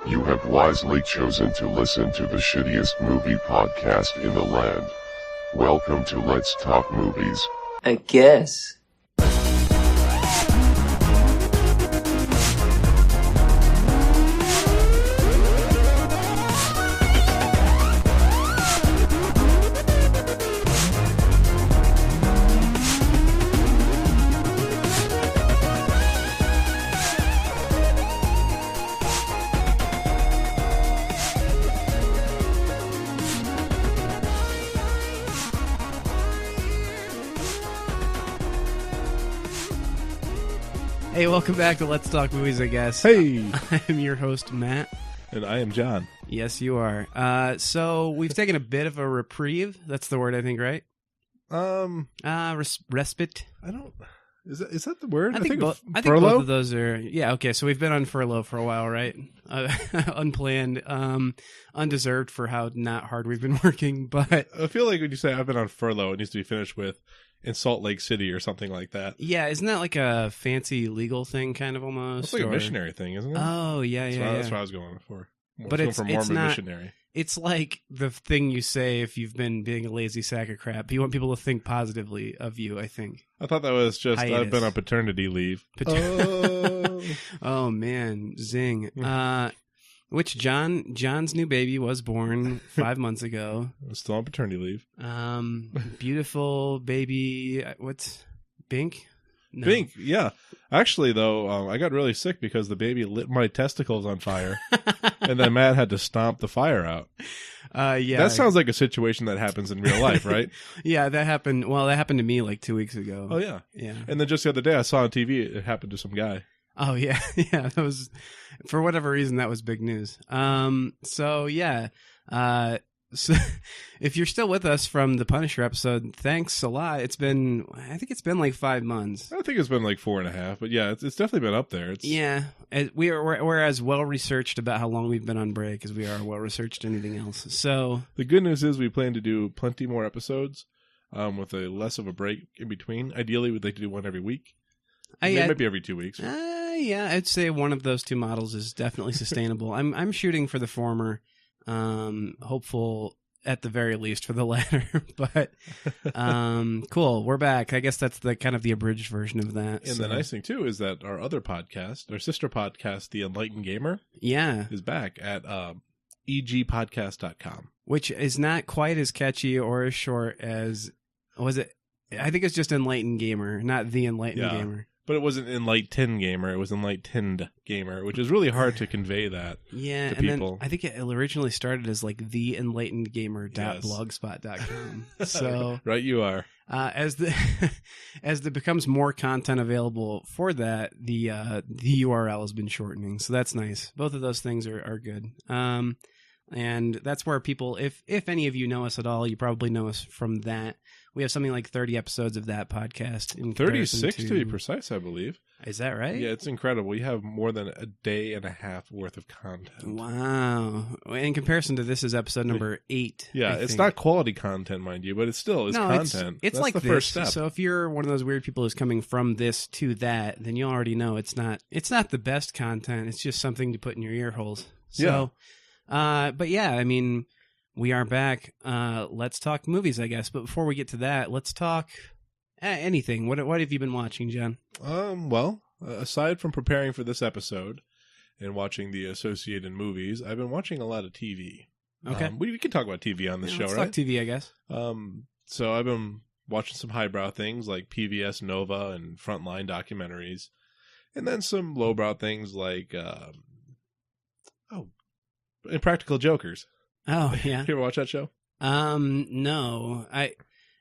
You have wisely chosen to listen to the shittiest movie podcast in the land. Welcome to Let's Talk Movies. I guess. Hey, welcome back to Let's Talk Movies, I guess. Hey! I'm your host, Matt. And I am John. Yes, you are. So, we've taken a bit of a reprieve. That's the word, I think, right? Respite. I don't... Is that the word? I think both of those are... Yeah, okay, so we've been on furlough for a while, right? Unplanned, undeserved for how not hard we've been working, but... I feel like when you say I've been on furlough, it needs to be finished with in Salt Lake City or something like that. Yeah, isn't that like a fancy legal thing, kind of, almost? It's like a missionary thing, isn't it? Oh, yeah. That's what I was going for. But it's for Mormon not, missionary. It's like the thing you say if you've been being a lazy sack of crap. You want people to think positively of you, I think. I thought that was just, Hiatus. I've been on paternity leave. Oh, man. Zing. Which John's new baby was born 5 months ago. I'm still on paternity leave. Beautiful baby. What's Bink? No. Bink, yeah. Actually, though, I got really sick because the baby lit my testicles on fire, and then Matt had to stomp the fire out. Yeah. That sounds like a situation that happens in real life, right? Yeah, that happened. Well, that happened to me like 2 weeks ago. Oh, yeah. Yeah. And then just the other day, I saw on TV it happened to some guy. Oh, yeah. Yeah, that was, for whatever reason, that was big news. So, yeah. So if you're still with us from the Punisher episode, thanks a lot. I think it's been like 5 months. I think it's been like 4.5, but yeah, it's definitely been up there. Yeah. We're as well-researched about how long we've been on break as we are well-researched anything else. So the good news is we plan to do plenty more episodes with a less of a break in between. Ideally, we'd like to do one every week. Maybe every 2 weeks. Yeah, I'd say one of those two models is definitely sustainable. I'm shooting for the former, hopeful at the very least for the latter. But cool, we're back. I guess that's the kind of the abridged version of that. And the nice thing too is that our other podcast, our sister podcast, The Enlightened Gamer, is back at egpodcast.com, which is not quite as catchy or as short as was it. I think it's just Enlightened Gamer, not The Enlightened Gamer. But it wasn't Enlightened Gamer, it was Enlightened Gamer, which is really hard to convey that to people. Then I think it originally started as like theenlightenedgamer.blogspot.com. So right you are. As there becomes more content available for that, the URL has been shortening. So that's nice. Both of those things are good. And that's where people, if any of you know us at all, you probably know us from that. We have something like 30 episodes of that podcast. 36 to be precise, I believe. Is that right? Yeah, it's incredible. We have more than a day and a half worth of content. Wow. In comparison to this is episode number 8. Yeah, it's not quality content, mind you, but it's content. It's That's like the this. First step. So if you're one of those weird people who's coming from this to that, then you already know it's not the best content. It's just something to put in your ear holes. So, but yeah, I mean, we are back. Let's talk movies, I guess. But before we get to that, let's talk anything. What have you been watching, John? Well, aside from preparing for this episode and watching the associated movies, I've been watching a lot of TV. Okay. We can talk about TV on this show, let's right? Talk TV, I guess. So I've been watching some highbrow things like PBS Nova and Frontline documentaries, and then some lowbrow things like Impractical Jokers. Oh, yeah. You ever watch that show? No.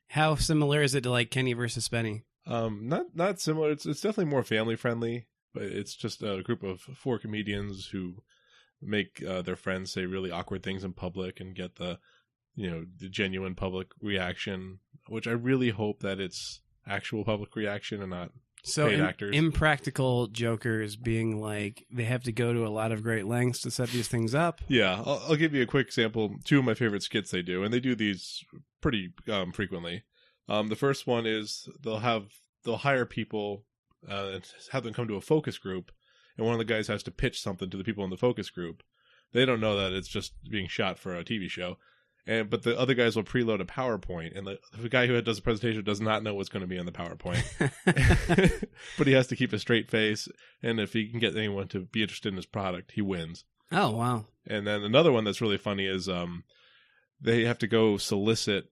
How similar is it to like Kenny versus Spenny? Not similar. It's definitely more family friendly, but it's just a group of 4 comedians who make their friends say really awkward things in public and get the genuine public reaction, which I really hope that it's actual public reaction and not paid actors. Impractical Jokers being like they have to go to a lot of great lengths to set these things up. Yeah, I'll give you a quick example. 2 of my favorite skits they do, and they do these pretty frequently. The first one is they'll hire people and have them come to a focus group, and one of the guys has to pitch something to the people in the focus group. They don't know that it's just being shot for a TV show. But the other guys will preload a PowerPoint, and the guy who does the presentation does not know what's going to be on the PowerPoint. But he has to keep a straight face, and if he can get anyone to be interested in his product, he wins. Oh, wow. And then another one that's really funny is they have to go solicit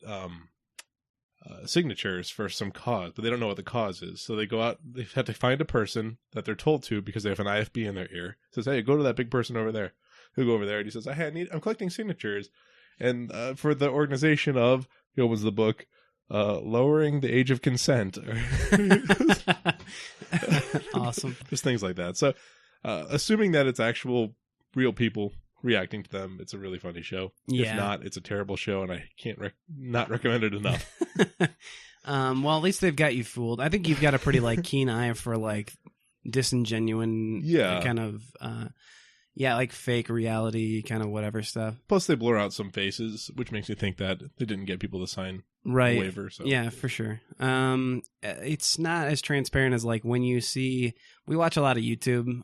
signatures for some cause, but they don't know what the cause is. So they go out, they have to find a person that they're told to because they have an IFB in their ear. It says, hey, go to that big person over there. He'll go over there, and he says, I'm collecting signatures. And for the organization of, he opens the book, lowering the age of consent. Awesome. Just things like that. So assuming that it's actual real people reacting to them, it's a really funny show. Yeah. If not, it's a terrible show, and I can't not recommend it enough. Well, at least they've got you fooled. I think you've got a pretty keen eye for disingenuine kind of like fake reality kind of whatever stuff. Plus they blur out some faces, which makes me think that they didn't get people to sign a waiver. So. Yeah, for sure. It's not as transparent as when you see, we watch a lot of YouTube.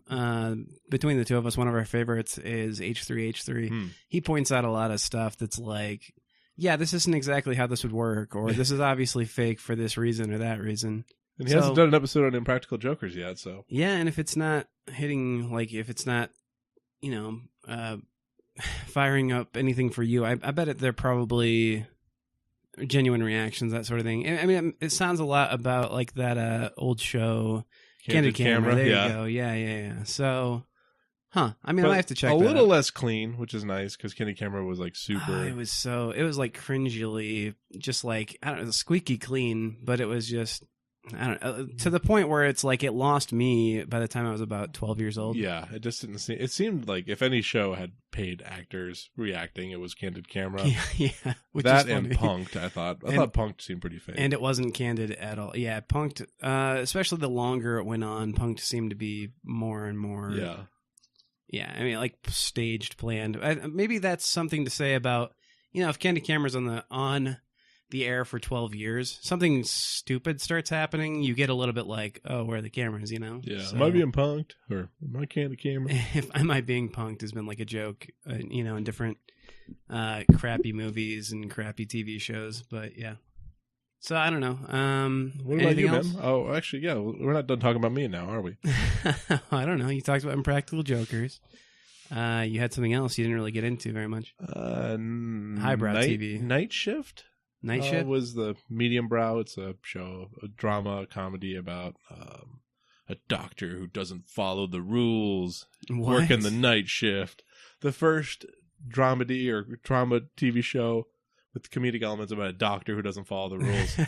Between the two of us, one of our favorites is H3H3. He points out a lot of stuff that's yeah, this isn't exactly how this would work, or this is obviously fake for this reason or that reason. And he hasn't done an episode on Impractical Jokers yet, so. Yeah, and if it's not hitting, if it's not, firing up anything for you, I bet they're probably genuine reactions, that sort of thing. I mean, it sounds a lot about that old show, Candid Camera. There you go. Yeah. So, I mean, I have to check. A little less clean, which is nice because Candid Camera was super. It was cringily, just I don't know, squeaky clean, but it was just. I don't know, to the point where it's it lost me by the time I was about 12 years old. Yeah, it just didn't seem. It seemed like if any show had paid actors reacting, it was Candid Camera. Yeah, that and Punked. I thought Punked seemed pretty fake, and it wasn't candid at all. Yeah, Punked, especially the longer it went on, Punked seemed to be more and more. Yeah. I mean, staged, planned. Maybe that's something to say about if Candid Camera's on the air for 12 years, something stupid starts happening, you get a little bit oh, where are the cameras, Yeah. So, am I being punked? Or am I Candid Camera? If Am I being punked has been a joke, in different crappy movies and crappy TV shows. But yeah. So I don't know. What about you, Ben? Oh, actually, yeah. We're not done talking about me now, are we? I don't know. You talked about Impractical Jokers. You had something else you didn't really get into very much. Highbrow TV. Night Shift? Night Shift was the medium brow. It's a show, a drama, comedy about a doctor who doesn't follow the rules, working the night shift. The first dramedy or drama TV show with comedic elements about a doctor who doesn't follow the rules.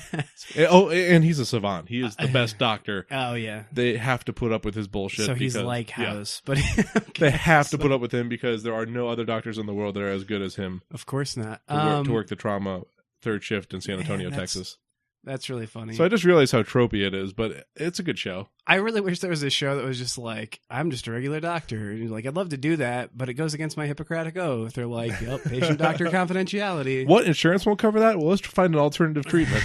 And he's a savant. He is the best doctor. Oh, yeah. They have to put up with his bullshit. So he's like House. But they have to put up with him because there are no other doctors in the world that are as good as him. Of course not. To work the trauma third shift in San Antonio, Texas. That's really funny. So I just realized how tropey it is, but it's a good show. I really wish there was a show that was just I'm just a regular doctor. And I'd love to do that, but it goes against my Hippocratic oath. They're yep, patient-doctor confidentiality. What, insurance won't cover that? Well, let's find an alternative treatment.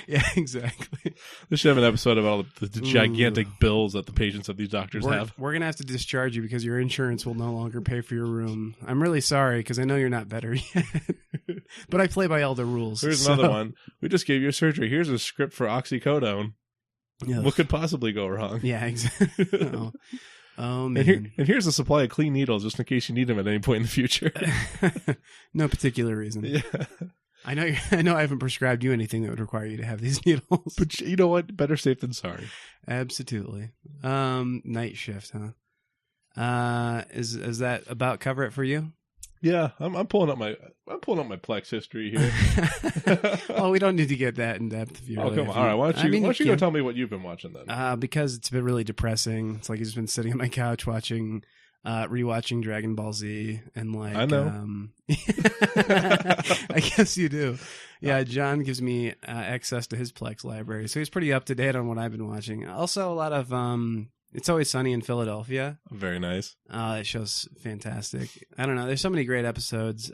Yeah, exactly. They should have an episode about all the gigantic bills that the patients of these doctors have. We're going to have to discharge you because your insurance will no longer pay for your room. I'm really sorry because I know you're not better yet. But I play by all the rules. There's another one. We just gave you a surgery. Here's a script for oxycodone. Ugh. What could possibly go wrong? Yeah, exactly. Oh man. And here's a supply of clean needles just in case you need them at any point in the future. No particular reason. Yeah. I know I haven't prescribed you anything that would require you to have these needles. But you know what? Better safe than sorry. Absolutely. Night Shift, huh? Is that about cover it for you? Yeah, I'm pulling up my Plex history here. Well, we don't need to get that in depth. If you really, come on! All right, why don't you go tell me what you've been watching then? Because it's been really depressing. It's like he's been sitting on my couch watching, rewatching Dragon Ball Z, and I know. I guess you do. Yeah, John gives me access to his Plex library, so he's pretty up to date on what I've been watching. Also, a lot of It's Always Sunny in Philadelphia. Very nice. That show's fantastic. I don't know. There's so many great episodes.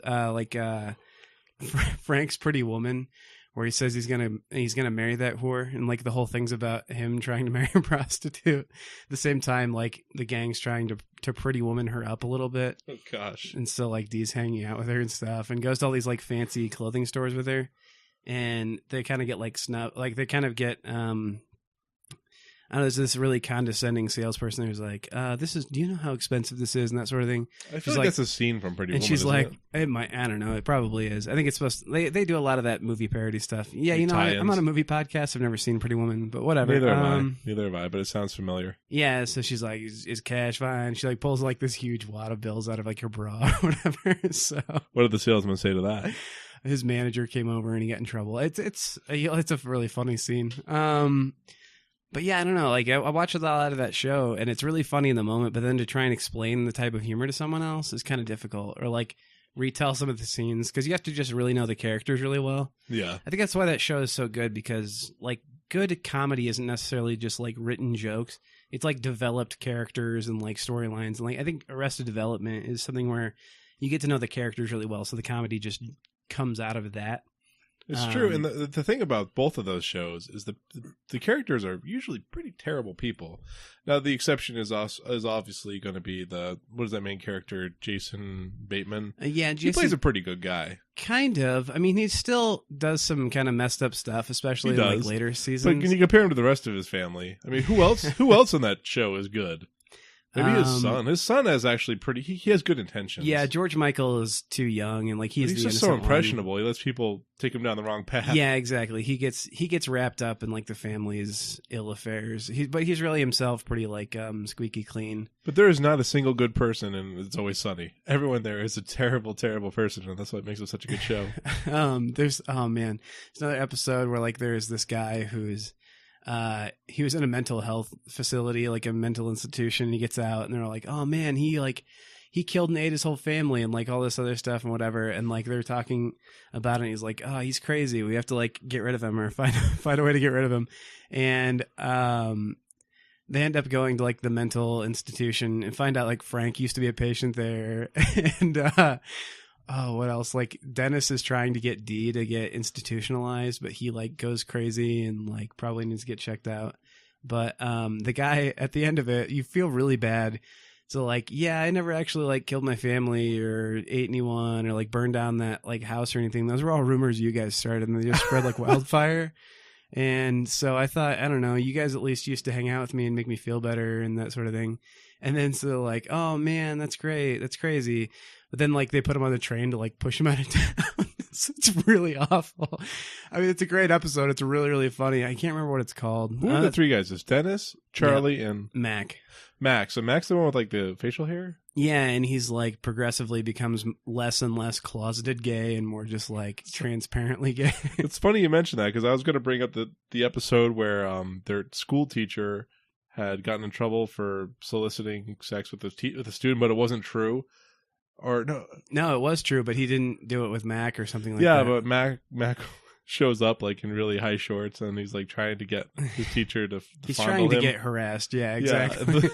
Frank's Pretty Woman, where he says he's gonna marry that whore, and like the whole thing's about him trying to marry a prostitute. At the same time, like the gang's trying to pretty woman her up a little bit. Oh gosh. And so like Dee's hanging out with her and stuff, and goes to all these like fancy clothing stores with her, and they kind of get like they kind of get I don't know, there's this really condescending salesperson who's like, do you know how expensive this is and that sort of thing. I feel like that's a scene from Pretty Woman. And she's like, I don't know, it probably is. I think it's supposed to, they do a lot of that movie parody stuff. Yeah, you know, I'm on a movie podcast. I've never seen Pretty Woman, but whatever. Neither have I, but it sounds familiar. Yeah, so she's like, is cash fine? She like pulls like this huge wad of bills out of like her bra or whatever. So what did the salesman say to that? His manager came over and he got in trouble. It's a really funny scene. But yeah, I don't know. Like I watch a lot of that show, and it's really funny in the moment. But then to try and explain the type of humor to someone else is kind of difficult, or like retell some of the scenes, because you have to just really know the characters really well. Yeah, I think that's why that show is so good, because like good comedy isn't necessarily just like written jokes. It's like developed characters and like storylines. And like I think Arrested Development is something where you get to know the characters really well, so the comedy just comes out of that. It's true, and the thing about both of those shows is the characters are usually pretty terrible people. Now, the exception is obviously going to be what is that main character, Jason Bateman? Yeah, he plays a pretty good guy. Kind of. I mean, he still does some kind of messed up stuff, especially in like later seasons. But can you compare him to the rest of his family? I mean, who else on that show is good? Maybe his son. His son is actually pretty. He has good intentions. Yeah, George Michael is too young, and like he's just so impressionable. He lets people take him down the wrong path. Yeah, exactly. He gets wrapped up in like the family's ill affairs. But he's really himself pretty like squeaky clean. But there is not a single good person, and It's Always Sunny. Everyone there is a terrible, terrible person, and that's what makes it such a good show. There's another episode where like there's this guy who's. He was in a mental health facility, like a mental institution, and he gets out and they're like, oh man, he killed and ate his whole family and like all this other stuff and whatever. And like they're talking about it and he's like, oh, he's crazy. We have to like get rid of him or find a way to get rid of him. And, they end up going to like the mental institution and find out like Frank used to be a patient there. And, oh, what else? Like Dennis is trying to get Dee to get institutionalized, but he like goes crazy and like probably needs to get checked out. But the guy at the end of it, you feel really bad. So like, yeah, I never actually like killed my family or ate anyone or like burned down that like house or anything. Those were all rumors you guys started and they just spread like wildfire. And so I thought, I don't know, you guys at least used to hang out with me and make me feel better and that sort of thing. And then so like, oh man, that's great. That's crazy. But then like they put him on the train to like push him out of town. It's really awful. I mean, it's a great episode. It's really, really funny. I can't remember what it's called. Who are the three guys? It's Dennis, Charlie, and Mac. So Mac's the one with like the facial hair? Yeah, and he's like progressively becomes less and less closeted gay and more just like transparently gay. It's funny you mentioned that because I was going to bring up the episode where their school teacher had gotten in trouble for soliciting sex with a student, but it wasn't true. Or no, it was true, but he didn't do it with Mac or something like that. Yeah, but Mac shows up like in really high shorts, and he's like trying to get his teacher to. He's trying to get harassed. Yeah, exactly. Yeah.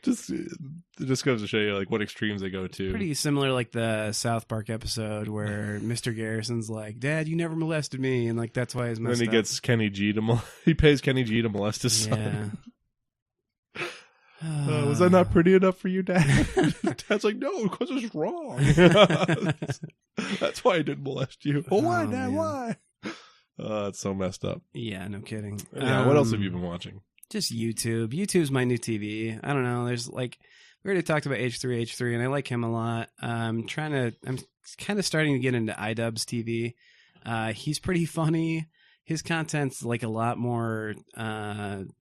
It just goes to show you like what extremes they go to. Pretty similar, like the South Park episode where Mr. Garrison's like, "Dad, you never molested me," and like that's why he's messed up. Then he gets Kenny G he pays Kenny G to molest his son. Was that not pretty enough for you, Dad? Dad's like, no, because it's wrong. That's why I didn't molest you. Well, why, Dad? Man. Why? It's so messed up. Yeah, no kidding. Yeah, what else have you been watching? Just YouTube. YouTube's my new TV. I don't know. There's like, we already talked about H3H3, and I like him a lot. I'm kind of starting to get into iDubbbz TV. He's pretty funny. His content's like a lot more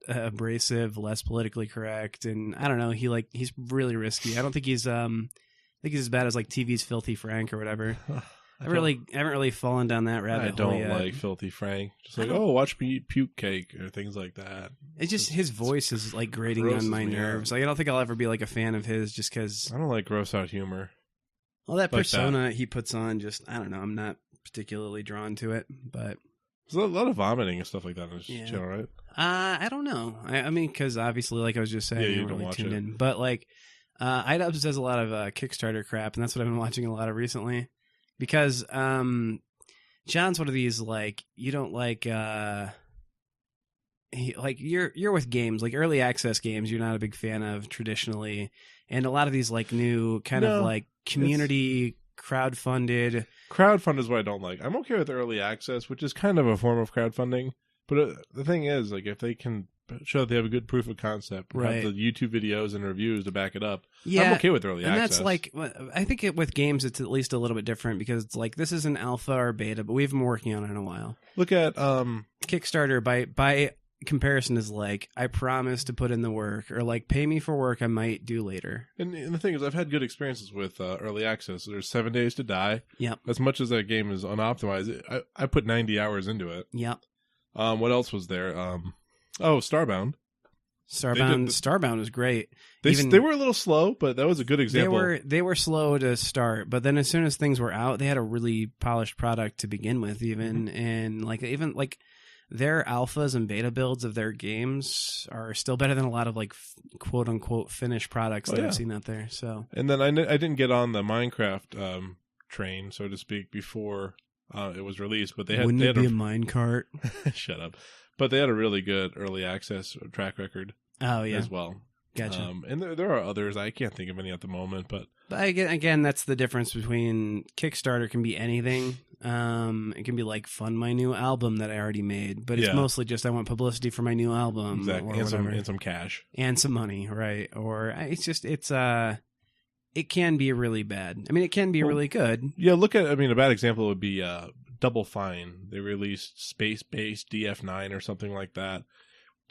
abrasive, less politically correct, and I don't know. He's really risky. I don't think he's as bad as like TV's Filthy Frank or whatever. I haven't really fallen down that rabbit hole yet. I don't like Filthy Frank. Just like, watch me eat puke cake or things like that. It's just his voice is like grating on my nerves. Like I don't think I'll ever be like a fan of his just because I don't like gross out humor. Well, that persona he puts on, just I don't know. I'm not particularly drawn to it, but. There's a lot of vomiting and stuff like that on his channel, right? I don't know. I mean, because obviously, like I was just saying, you don't really watch it. In. But like, iDubbbz does a lot of Kickstarter crap, and that's what I've been watching a lot of recently. Because John's one of these like you don't like you're with games like early access games you're not a big fan of traditionally, and a lot of these like new kind of like community crowdfunded is what I don't like. I'm okay with early access, which is kind of a form of crowdfunding, but the thing is, like, if they can show that they have a good proof of concept, right, have the YouTube videos and reviews to back it up, yeah, I'm okay with early access. And that's like, I think with games it's at least a little bit different because it's like this is an alpha or beta, but we've been working on it in a while. Look at Kickstarter by comparison is like, I promise to put in the work, or like pay me for work I might do later. And the thing is, I've had good experiences with early access. There's 7 Days to Die. Yep. As much as that game is unoptimized, I put 90 hours into it. Yep. What else was there? Starbound. Starbound was great. They were a little slow, but that was a good example. They were slow to start, but then as soon as things were out, they had a really polished product to begin with. And like their alphas and beta builds of their games are still better than a lot of like quote unquote finished products that I've seen out there. So, and then I didn't get on the Minecraft train, so to speak, before it was released, but they had a minecart. Shut up. But they had a really good early access track record. Oh yeah, as well. Gotcha. And there are others. I can't think of any at the moment, but again, that's the difference between Kickstarter can be anything. It can be like fund my new album that I already made, but it's mostly just I want publicity for my new album, exactly, and some cash and some money, right? Or it can be really bad. I mean, it can be really good. Yeah, a bad example would be Double Fine. They released Space-Based DF9 or something like that.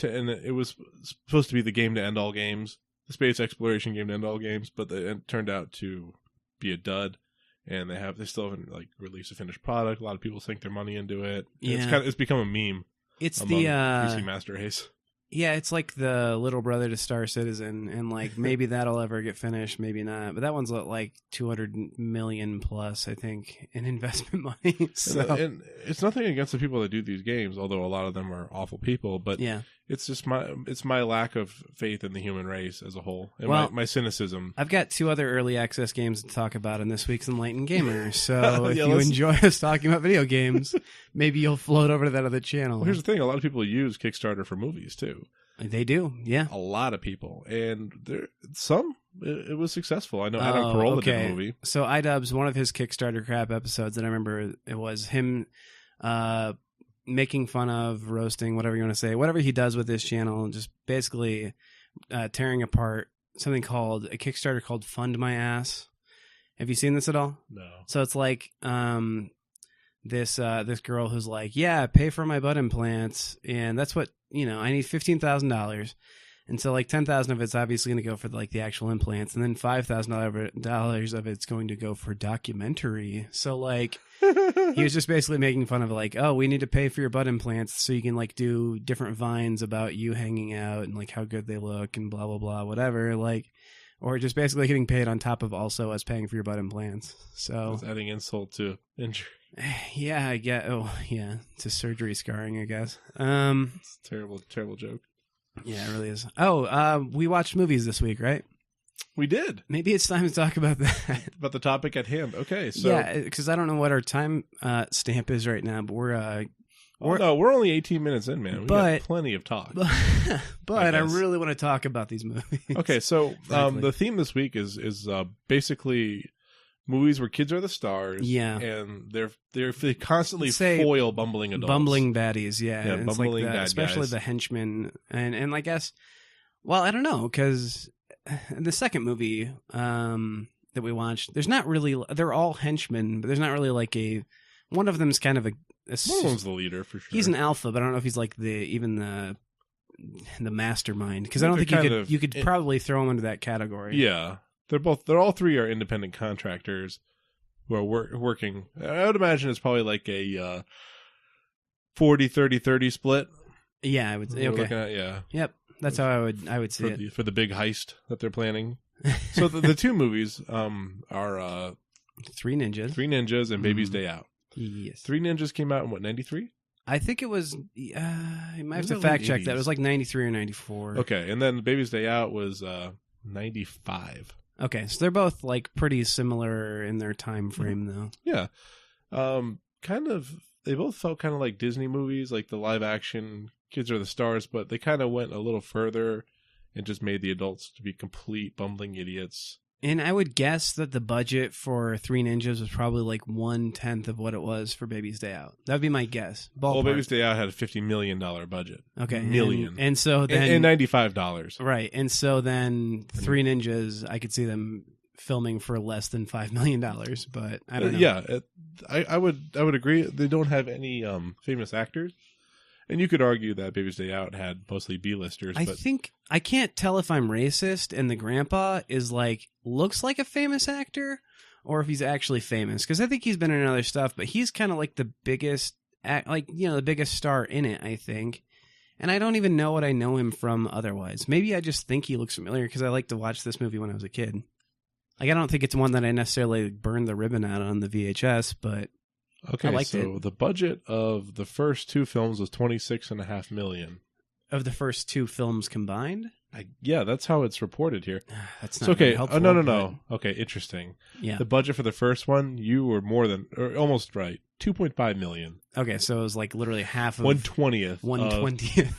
And it was supposed to be the game to end all games, the space exploration game to end all games, but it turned out to be a dud. And they still haven't like released a finished product. A lot of people sink their money into it. Yeah. It's become a meme. It's among PC Master Race. Yeah, it's like the little brother to Star Citizen, and like maybe that'll ever get finished, maybe not. But that one's like 200 million plus, I think, in investment money. So. And it's nothing against the people that do these games, although a lot of them are awful people. But yeah, it's just my lack of faith in the human race as a whole, and my cynicism. I've got 2 other early access games to talk about in this week's Enlightened Gamer. So if you enjoy us talking about video games, maybe you'll float over to that other channel. Well, here's the thing: a lot of people use Kickstarter for movies too. They do, yeah. A lot of people, and it was successful. I know Adam Carolla did a movie. So iDubbbz, one of his Kickstarter crap episodes that I remember, it was him making fun of, roasting, whatever you want to say, whatever he does with his channel, just basically tearing apart something called a Kickstarter called Fund My Ass. Have you seen this at all? No. So it's like this girl who's like, yeah, pay for my butt implants, and that's what I need $15,000, and so like 10,000 of it's obviously going to go for like the actual implants, and then $5,000 of it's going to go for documentary. So like he was just basically making fun of like, oh, we need to pay for your butt implants so you can like do different vines about you hanging out and like how good they look and blah blah blah, whatever, like. Or just basically getting paid on top of also us paying for your butt implants. So it's adding insult to injury. Yeah, I get. Oh, yeah, to surgery scarring, I guess. It's a terrible joke. Yeah, it really is. Oh, we watched movies this week, right? We did. Maybe it's time to talk about that. About the topic at hand. Okay, so yeah, because I don't know what our time stamp is right now, but we're only 18 minutes in, man. We got plenty of talk. But I really want to talk about these movies. Okay, so the theme this week is basically movies where kids are the stars. Yeah, and they constantly foil bumbling adults. Bumbling baddies, yeah. Yeah, bumbling bad especially guys. The henchmen. And I guess, well, I don't know, because the second movie that we watched, they're all henchmen, but there's not really like one of them's kind of one of them's the leader for sure. He's an alpha, but I don't know if he's like the mastermind, because I don't think you could probably throw him into that category. Yeah, they're all 3 are independent contractors who are working. I would imagine it's probably like a 40-30-30 split. Yeah, I would say. Okay. Yeah. Yep. That's how I would see it for the big heist that they're planning. So the 2 movies are Three Ninjas and Baby's Day Out. Yes. 3 Ninjas came out in what, 93? I think it was. You might have to fact check that. It was like 93 or 94. Okay, and then Baby's Day Out was 95. Okay, so they're both like pretty similar in their time frame, though. Yeah. they both felt kind of like Disney movies, like the live action kids are the stars, but they kind of went a little further and just made the adults to be complete bumbling idiots. And I would guess that the budget for Three Ninjas was probably like 1/10 of what it was for Baby's Day Out. That would be my guess. Ballpark. Well, Baby's Day Out had a $50 million budget. Okay. Million. And so then... And $95. Right. And so then Three Ninjas, I could see them filming for less than $5 million, but I don't know. Yeah, I would agree. They don't have any famous actors. And you could argue that Baby's Day Out had mostly B-listers. I think I can't tell if I'm racist and the grandpa is like looks like a famous actor or if he's actually famous, because I think he's been in other stuff, but he's kind of like the biggest, the biggest star in it, I think. And I don't even know what I know him from otherwise. Maybe I just think he looks familiar because I like to watch this movie when I was a kid. Like I don't think it's one that I necessarily burned the ribbon out on the VHS, but. Okay, so the budget of the first two films was $26.5 million. Of the first two films combined? Yeah, that's how it's reported here. That's not okay. helpful. No. Okay, interesting. Yeah. The budget for the first one, you were almost right. $2.5 million. Okay, so it was like literally half of 1/20th. 1/20th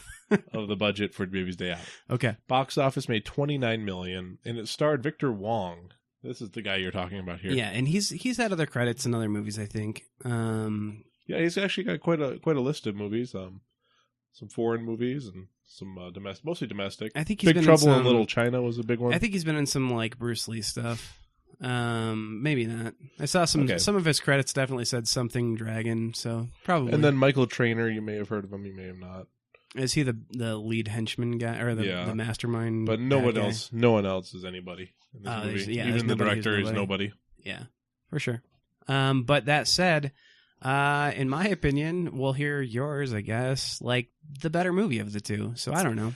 of the budget for Baby's Day Out. Okay. Box office made $29 million, and it starred Victor Wong. This is the guy you're talking about here. Yeah, and he's had other credits in other movies, I think. Yeah, he's actually got quite a list of movies. Some foreign movies and some domestic, mostly domestic. I think he's Big Trouble in Little China was a big one. I think he's been in some like Bruce Lee stuff. Maybe not. I saw some of his credits definitely said something Dragon, so probably. And then Michael Trainer, you may have heard of him, you may have not. Is he the lead henchman guy or the mastermind? But no one else is anybody in this movie. Even the director is nobody. Yeah, for sure. But that said, in my opinion, we'll hear yours, I guess, like the better movie of the two. So I don't know.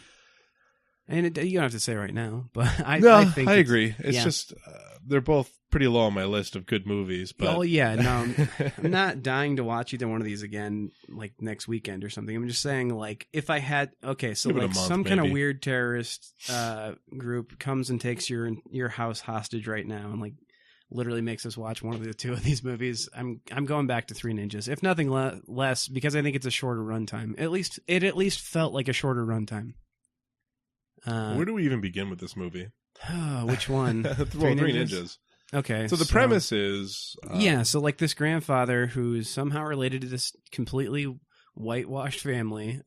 And you don't have to say right now, but I think I agree. It's just they're both pretty low on my list of good movies. But... Oh yeah, no, I'm not dying to watch either one of these again, like next weekend or something. I'm just saying, like, if I had some kind of weird terrorist group comes and takes your house hostage right now, and like literally makes us watch one of the two of these movies, I'm going back to Three Ninjas, if nothing less, because I think it's a shorter runtime. It at least felt like a shorter runtime. Where do we even begin with this movie? Which one? Three Ninjas. Okay. So the premise is... so like this grandfather who's somehow related to this completely whitewashed family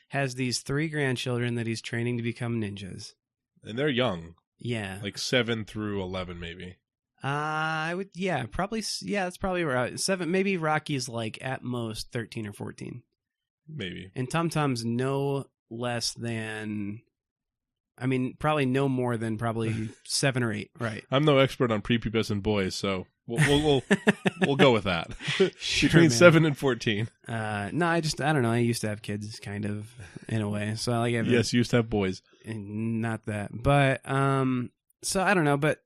has these 3 grandchildren that he's training to become ninjas. And they're young. Yeah. Like 7 through 11 maybe. That's probably right. 7, maybe Rocky's like at most 13 or 14. Maybe. And Tum Tum's no less than... I mean, probably no more than 7 or 8, right? I'm no expert on prepubescent boys, so we'll go with that. Sure, Between man. 7 and 14. No, I don't know. I used to have kids, kind of, in a way. So like, yes, you used to have boys. Not that, but so I don't know, but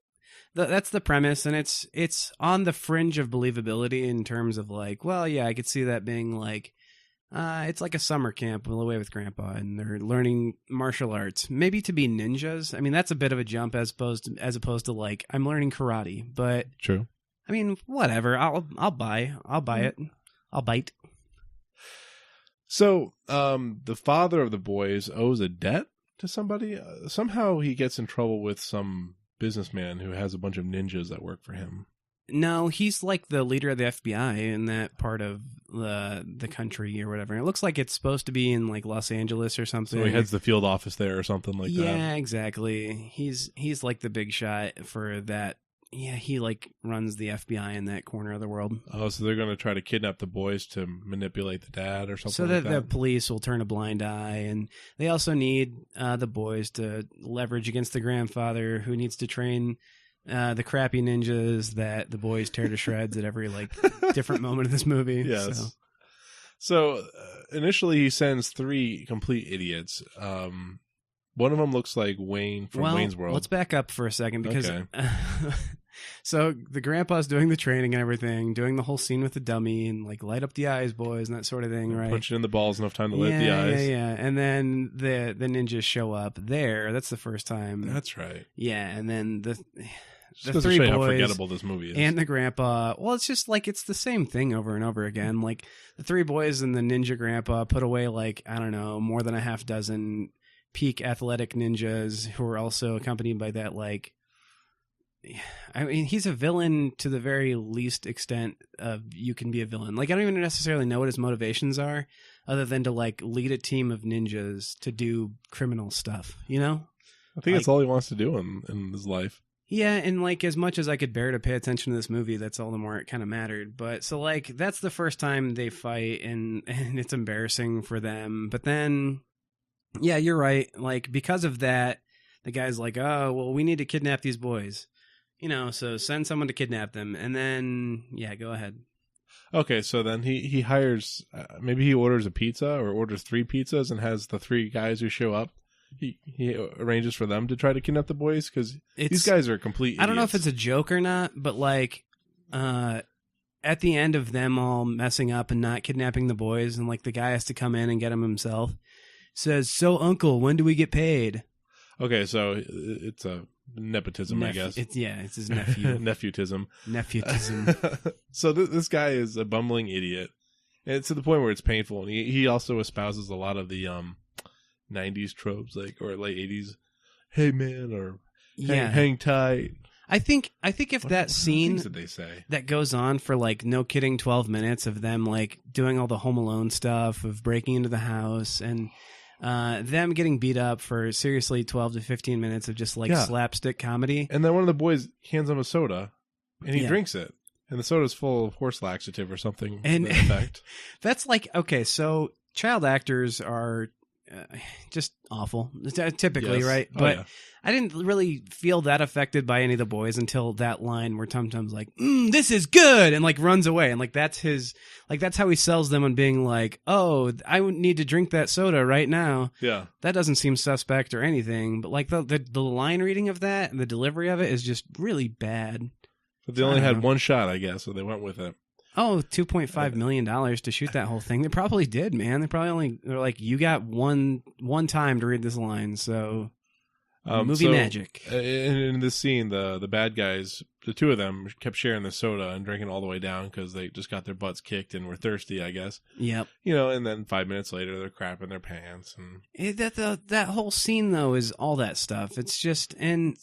that's the premise, and it's on the fringe of believability in terms of like, well, yeah, I could see that being like. It's like a summer camp away with Grandpa, and they're learning martial arts, maybe to be ninjas. I mean, that's a bit of a jump as opposed to like I'm learning karate. But true. I mean, whatever. I'll buy it. I'll bite. So, the father of the boys owes a debt to somebody. Somehow he gets in trouble with some businessman who has a bunch of ninjas that work for him. No, he's like the leader of the FBI in that part of the country or whatever. It looks like it's supposed to be in like Los Angeles or something. So he heads the field office there or something like that. Yeah, exactly. He's like the big shot for that. Yeah, he like runs the FBI in that corner of the world. Oh, so they're going to try to kidnap the boys to manipulate the dad or something so that the police will turn a blind eye, and they also need the boys to leverage against the grandfather who needs to train the crappy ninjas that the boys tear to shreds at every like different moment of this movie. Yes. So initially he sends 3 complete idiots. One of them looks like Wayne from Wayne's World. Let's back up for a second because so the grandpa's doing the training and everything, doing the whole scene with the dummy and like light up the eyes, boys, and that sort of thing, right? Punch it in the balls enough time to light the eyes. Yeah. And then the ninjas show up there. That's the first time. That's right. Yeah, and then Just goes to show you how forgettable this movie is. And the grandpa. Well, it's just like it's the same thing over and over again. Like the three boys and the ninja grandpa put away like, I don't know, more than a half dozen peak athletic ninjas who are also accompanied by that like, I mean, he's a villain to the very least extent of you can be a villain. Like, I don't even necessarily know what his motivations are other than to like lead a team of ninjas to do criminal stuff, you know? I think that's all he wants to do in his life. Yeah, and like as much as I could bear to pay attention to this movie, that's all the more it kind of mattered. But so like that's the first time they fight and it's embarrassing for them. But then, yeah, you're right. Like because of that, the guy's like, oh, well, we need to kidnap these boys. You know, so send someone to kidnap them. And then, yeah, go ahead. Okay, so then he hires, maybe he orders a pizza or orders 3 pizzas and has the 3 guys who show up. He arranges for them to try to kidnap the boys because these guys are complete idiots. I don't know if it's a joke or not, but like at the end of them all messing up and not kidnapping the boys and like the guy has to come in and get them himself, says, so uncle, when do we get paid? Okay, so it's a nepotism, I guess. It's his nephew. Nephewtism. So this guy is a bumbling idiot. And it's to the point where it's painful. And he also espouses a lot of the 90s tropes, like, or late 80s, hey man, or hang tight. I think if that scene did they say? That goes on for like no kidding 12 minutes of them like doing all the Home Alone stuff of breaking into the house and them getting beat up for seriously 12 to 15 minutes of just like slapstick comedy. And then one of the boys hands him a soda and he drinks it. And the soda's full of horse laxative or something. And effect. That's like, okay, so child actors are just awful typically, right? But I didn't really feel that affected by any of the boys until that line where Tum Tum's like, this is good, and like runs away, and like that's how he sells them on being like, oh, I need to drink that soda right now. Yeah, that doesn't seem suspect or anything, but like the line reading of that and the delivery of it is just really bad. But they only had one shot, I guess, so they went with it. Oh, $2.5 million to shoot that whole thing. They probably did, man. They're like, you got one time to read this line, so movie magic. In this scene, the bad guys, the 2 of them kept sharing the soda and drinking all the way down because they just got their butts kicked and were thirsty, I guess. Yep. You know, and then 5 minutes later, they're crapping their pants. And that whole scene, though, is all that stuff. It's just, and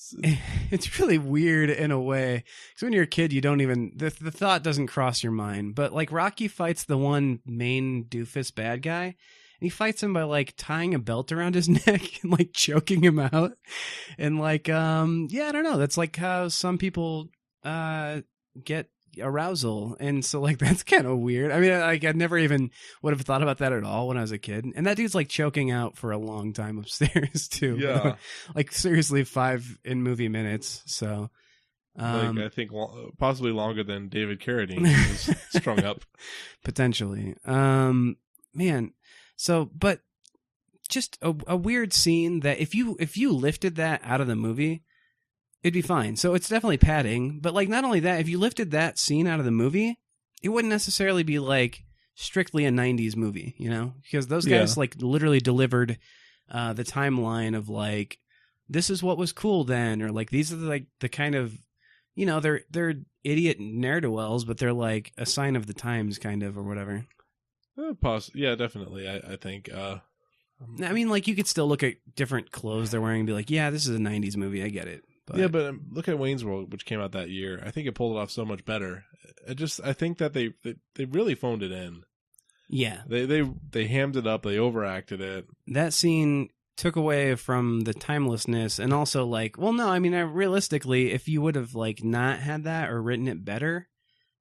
it's really weird in a way. Because when you're a kid, you don't even, the thought doesn't cross your mind. But, like, Rocky fights the one main doofus bad guy. And he fights him by like tying a belt around his neck and like choking him out. And like, I don't know. That's like how some people get arousal. And so like, that's kind of weird. I mean, like I never even would have thought about that at all when I was a kid. And that dude's like choking out for a long time upstairs too. Yeah. Like seriously 5 in movie minutes. So. Like I think possibly longer than David Carradine was strung up. Potentially. Man. So, but just a weird scene that if you lifted that out of the movie, it'd be fine. So it's definitely padding, but like not only that, if you lifted that scene out of the movie, it wouldn't necessarily be like strictly a 90s movie, you know? Because those guys like literally delivered the timeline of like this is what was cool then, or like these are like the kind of, you know, they're idiot ne'er-do-wells, but they're like a sign of the times kind of or whatever. Yeah, definitely. I think. I mean, like you could still look at different clothes they're wearing and be like, "Yeah, this is a '90s movie. I get it." But... Yeah, but look at Wayne's World, which came out that year. I think it pulled it off so much better. I think that they really phoned it in. Yeah, they hammed it up. They overacted it. That scene took away from the timelessness, and also like, well, no, I mean, realistically, if you would have like not had that or written it better.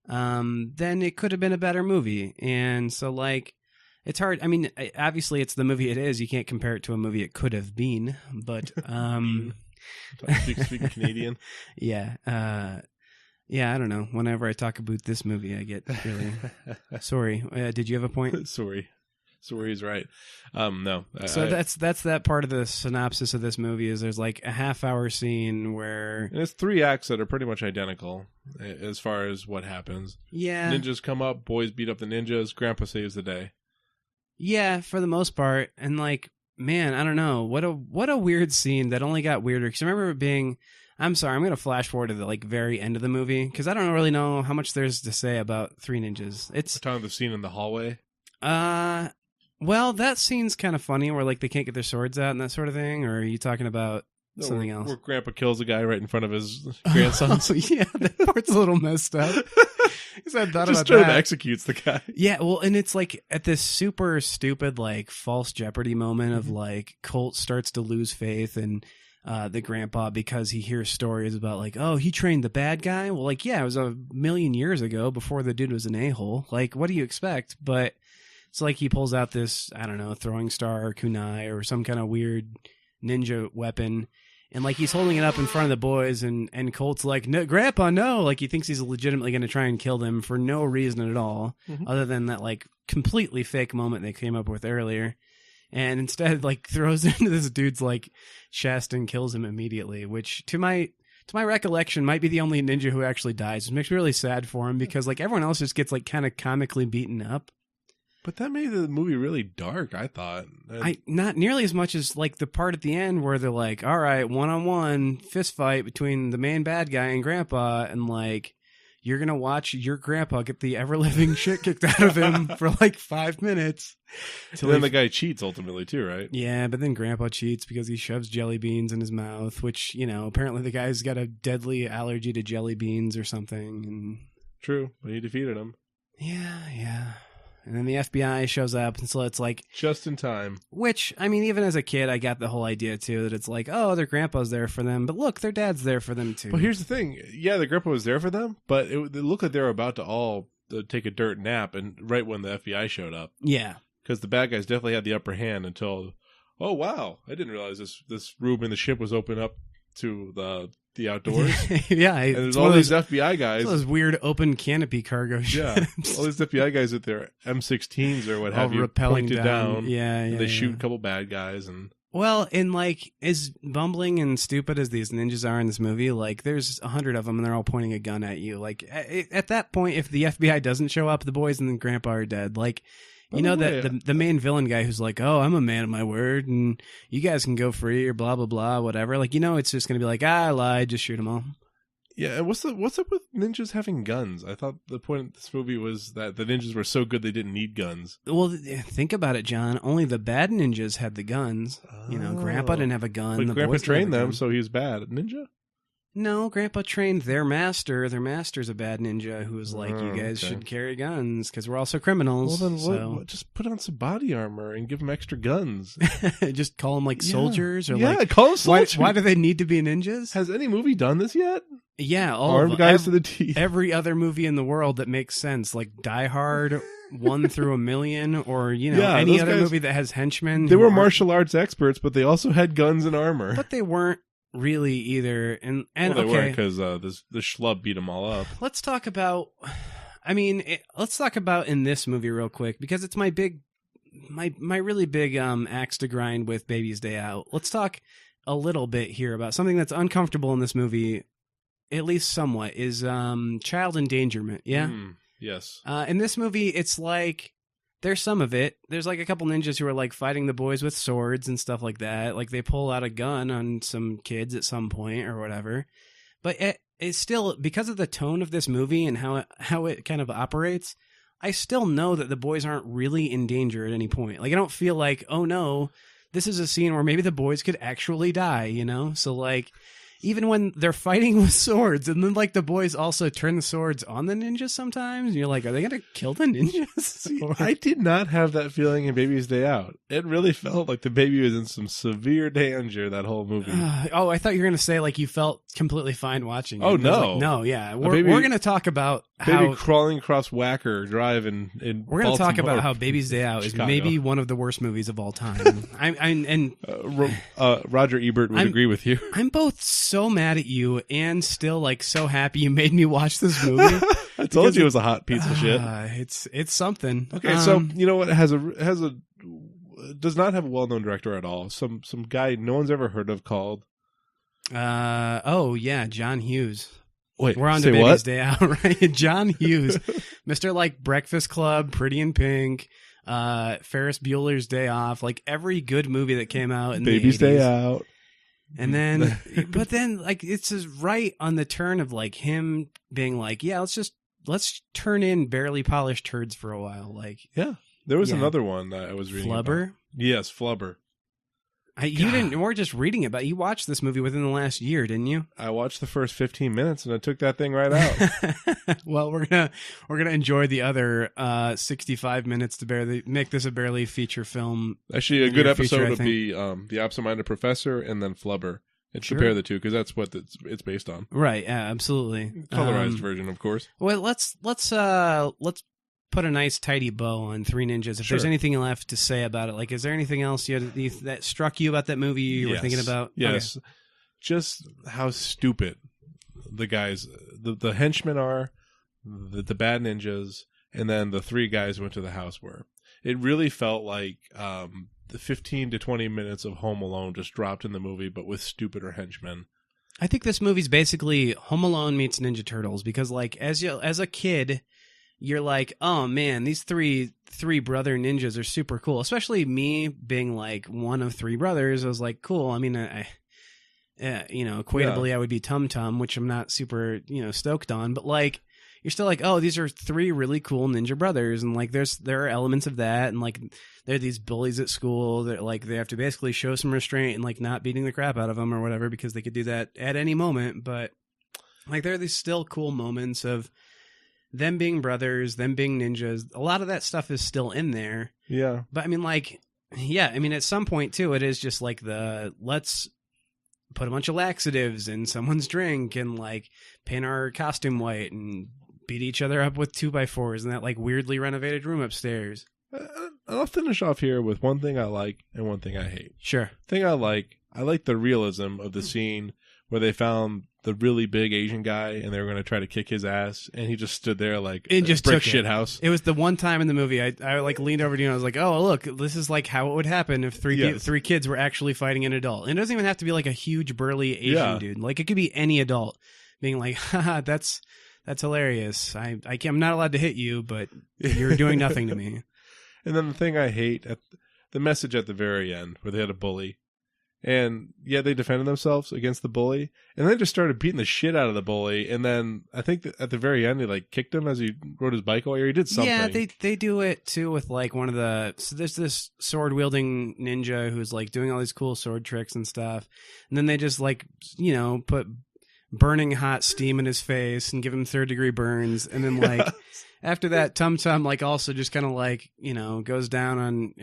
Then it could have been a better movie. And so like, it's hard. I mean, obviously it's the movie it is. You can't compare it to a movie it could have been, but, speak Canadian. Yeah. Yeah. I don't know. Whenever I talk about this movie, I get really sorry. Did you have a point? Sorry, he's right. No. So that's that part of the synopsis of this movie is there's like a half-hour scene where... And it's 3 acts that are pretty much identical as far as what happens. Yeah. Ninjas come up, boys beat up the ninjas, Grandpa saves the day. Yeah, for the most part. And like, man, I don't know. What a weird scene that only got weirder. Because I remember it being... I'm sorry, I'm going to flash forward to the like very end of the movie because I don't really know how much there's to say about Three Ninjas. It's We're talking the scene in the hallway. Well, that scene's kind of funny where like they can't get their swords out and that sort of thing. Or are you talking about something else? Where Grandpa kills a guy right in front of his grandson. Oh, yeah, that part's a little messed up. Because I thought Just about straight that. up executes the guy. Yeah, well, and it's like at this super stupid like false Jeopardy moment of like Colt starts to lose faith and the grandpa because he hears stories about like, oh, he trained the bad guy. Well, like, yeah, it was a million years ago before the dude was an a-hole. Like, what do you expect? But it's like he pulls out this, I don't know, throwing star or kunai or some kind of weird ninja weapon. And like he's holding it up in front of the boys and Colt's like, no, Grandpa, no. Like he thinks he's legitimately going to try and kill them for no reason at all other than that like completely fake moment they came up with earlier. And instead, like, throws into this dude's, like, chest and kills him immediately, which, to my recollection, might be the only ninja who actually dies. It makes me really sad for him because, like, everyone else just gets, like, kind of comically beaten up. But that made the movie really dark, I thought. Not nearly as much as, like, the part at the end where they're like, all right, one-on-one fist fight between the main bad guy and Grandpa, and, like... You're going to watch your grandpa get the ever-living shit kicked out of him for like 5 minutes. And then the guy cheats ultimately too, right? Yeah, but then grandpa cheats because he shoves jelly beans in his mouth, which, you know, apparently the guy's got a deadly allergy to jelly beans or something. And true, but he defeated him. Yeah. And then the FBI shows up, and so it's like... Just in time. Which, I mean, even as a kid, I got the whole idea, too, that it's like, oh, their grandpa's there for them, but look, their dad's there for them, too. But here's the thing. Yeah, their grandpa was there for them, but it looked like they were about to all take a dirt nap, and right when the FBI showed up. Yeah. Because the bad guys definitely had the upper hand until, oh, wow, I didn't realize this room in the ship was open up to the outdoors. Yeah. And there's all these FBI guys. Those weird open canopy cargo ships. Yeah. All these FBI guys with their M16s or what have you rappelling pointed down. Yeah. And they shoot a couple bad guys. Well, and like, as bumbling and stupid as these ninjas are in this movie, like, there's 100 of them and they're all pointing a gun at you. Like, at that point, if the FBI doesn't show up, the boys and the grandpa are dead. Like, you know, that the main villain guy who's like, oh, I'm a man of my word, and you guys can go free or blah, blah, blah, whatever. Like, you know, it's just going to be like, I lied, just shoot them all. Yeah, and what's up with ninjas having guns? I thought the point of this movie was that the ninjas were so good they didn't need guns. Well, think about it, John. Only the bad ninjas had the guns. You know, Grandpa didn't have a gun. But Grandpa trained them, so he was bad. Ninja? No, Grandpa trained their master. Their master's a bad ninja who was like, you guys should carry guns because we're also criminals. Well, then what? Just put on some body armor and give them extra guns. Just call them like soldiers? Or call them soldiers. Why do they need to be ninjas? Has any movie done this yet? Yeah, armed guys to the teeth. Every other movie in the world that makes sense, like Die Hard, 1 through a million, or any other movie that has henchmen. They were martial arts experts, but they also had guns and armor. But they weren't really either. And well, they weren't because the schlub beat them all up. Let's talk about. Let's talk about in this movie real quick because it's my really big axe to grind with Baby's Day Out. Let's talk a little bit here about something that's uncomfortable in this movie. At least somewhat, is child endangerment, yeah? Yes. In this movie, it's like, there's some of it. There's like a couple ninjas who are like fighting the boys with swords and stuff like that. Like they pull out a gun on some kids at some point or whatever. But it's still, because of the tone of this movie and how it kind of operates, I still know that the boys aren't really in danger at any point. Like I don't feel like, oh no, this is a scene where maybe the boys could actually die, you know? So like... Even when they're fighting with swords, and then like the boys also turn the swords on the ninjas sometimes, and you're like, are they going to kill the ninjas? See, I did not have that feeling in Baby's Day Out. It really felt like the baby was in some severe danger that whole movie. I thought you were going to say like you felt completely fine watching it. Oh, no. Like, no, yeah. We're going to talk about baby crawling across Whacker Drive in We're going to talk about how Baby's Day Out is maybe one of the worst movies of all time. Roger Ebert would agree with you. I'm both so mad at you and still like so happy you made me watch this movie. I told you it was a hot piece of shit. It's something. Okay, so you know what does not have a well-known director at all. Some guy no one's ever heard of called John Hughes. Wait, we're on to Baby's Day Out, right? John Hughes, Mr. like Breakfast Club, Pretty in Pink, Ferris Bueller's Day Off, like every good movie that came out in Baby's the 80s. Day Out. And then, but then, like, it's just right on the turn of, like, him being like, yeah, let's turn in barely polished turds for a while. Like, yeah. There was Yeah. another one that I was reading Flubber. about. Yes, Flubber. You didn't, or just reading about. You watched this movie within the last year, didn't you? I watched the first 15 minutes and I took that thing right out. Well, we're gonna enjoy the other 65 minutes to make this a barely feature film. Actually, a In good your future, episode I would think. be The Absent-Minded Professor and then Flubber. And Sure. compare the two because that's what it's based on. Right? Yeah, absolutely. Colorized version, of course. Well, let's put a nice tidy bow on Three Ninjas. If there's Sure. anything left to say about it, like, is there anything else that struck you about that movie you were thinking about? Yes. Just how stupid the guys, the henchmen are, the bad ninjas, and then the three guys who went to the house were. It really felt like the 15 to 20 minutes of Home Alone just dropped in the movie, but with stupider henchmen. I think this movie's basically Home Alone meets Ninja Turtles because, like, as a kid, you're like, oh man, these three brother ninjas are super cool. Especially me being like one of three brothers, I was like, cool. I mean, equatably, I would be Tum Tum, which I'm not super stoked on, but like, you're still like, oh, these are three really cool ninja brothers, and like, there are elements of that, and like, they're these bullies at school that like they have to basically show some restraint and like not beating the crap out of them or whatever because they could do that at any moment. But like, there are these still cool moments of them being brothers, them being ninjas. A lot of that stuff is still in there. Yeah. But I mean, like, yeah, I mean, at some point too, it is just like let's put a bunch of laxatives in someone's drink and like paint our costume white and beat each other up with 2x4s in that like weirdly renovated room upstairs. I'll finish off here with one thing I like and one thing I hate. Sure. Thing I like the realism of the scene where they found the really big Asian guy and they were going to try to kick his ass, and he just stood there like It just brick took shit it. house. It was the one time in the movie I like leaned over to you and I was like, oh, look, this is like how it would happen if three kids were actually fighting an adult. And it doesn't even have to be like a huge burly Asian dude. Like, it could be any adult being like, haha, that's hilarious. I'm not allowed to hit you, but you're doing nothing to me. And then the thing I hate, the message at the very end where they had a bully. And yeah, they defended themselves against the bully, and then just started beating the shit out of the bully. And then I think that at the very end, they like kicked him as he rode his bike away, or he did something. Yeah, they do it too with like so there's this sword wielding ninja who's like doing all these cool sword tricks and stuff, and then they just like put burning hot steam in his face and give him 3rd-degree burns, and then like. After that, Tum Tum like also just kind of like goes down on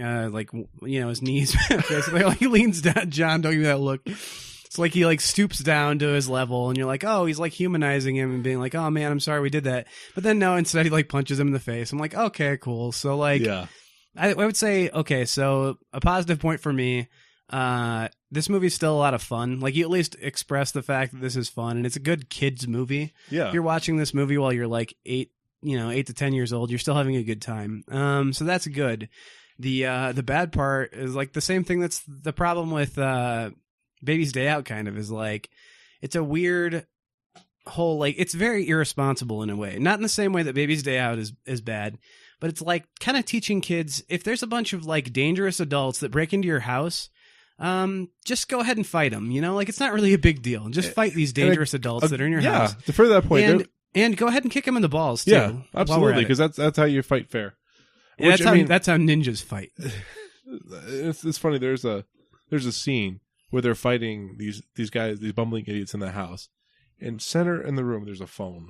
his knees. Basically, like, he leans down. John, don't give me that look. It's like he like stoops down to his level, and you're like, oh, he's like humanizing him and being like, oh man, I'm sorry we did that. But then no, instead he like punches him in the face. I'm like, okay, cool. So like, yeah, I would say okay. So a positive point for me. This movie's still a lot of fun. Like, you at least express the fact that this is fun, and it's a good kids movie. Yeah, If you're watching this movie while you're like 8 to 10 years old, you're still having a good time. So that's good. The bad part is like the same thing that's the problem with Baby's Day Out, kind of, is like, it's a weird whole, like, it's very irresponsible in a way. Not in the same way that Baby's Day Out is bad, but it's like kind of teaching kids, if there's a bunch of like dangerous adults that break into your house, just go ahead and fight them. Like, it's not really a big deal. Just fight these dangerous adults that are in your house. To further that point, and go ahead and kick him in the balls too. Yeah, absolutely, because that's how you fight fair. Yeah, that's how ninjas fight. It's funny. There's a scene where they're fighting these guys, these bumbling idiots in the house. And center in the room, there's a phone,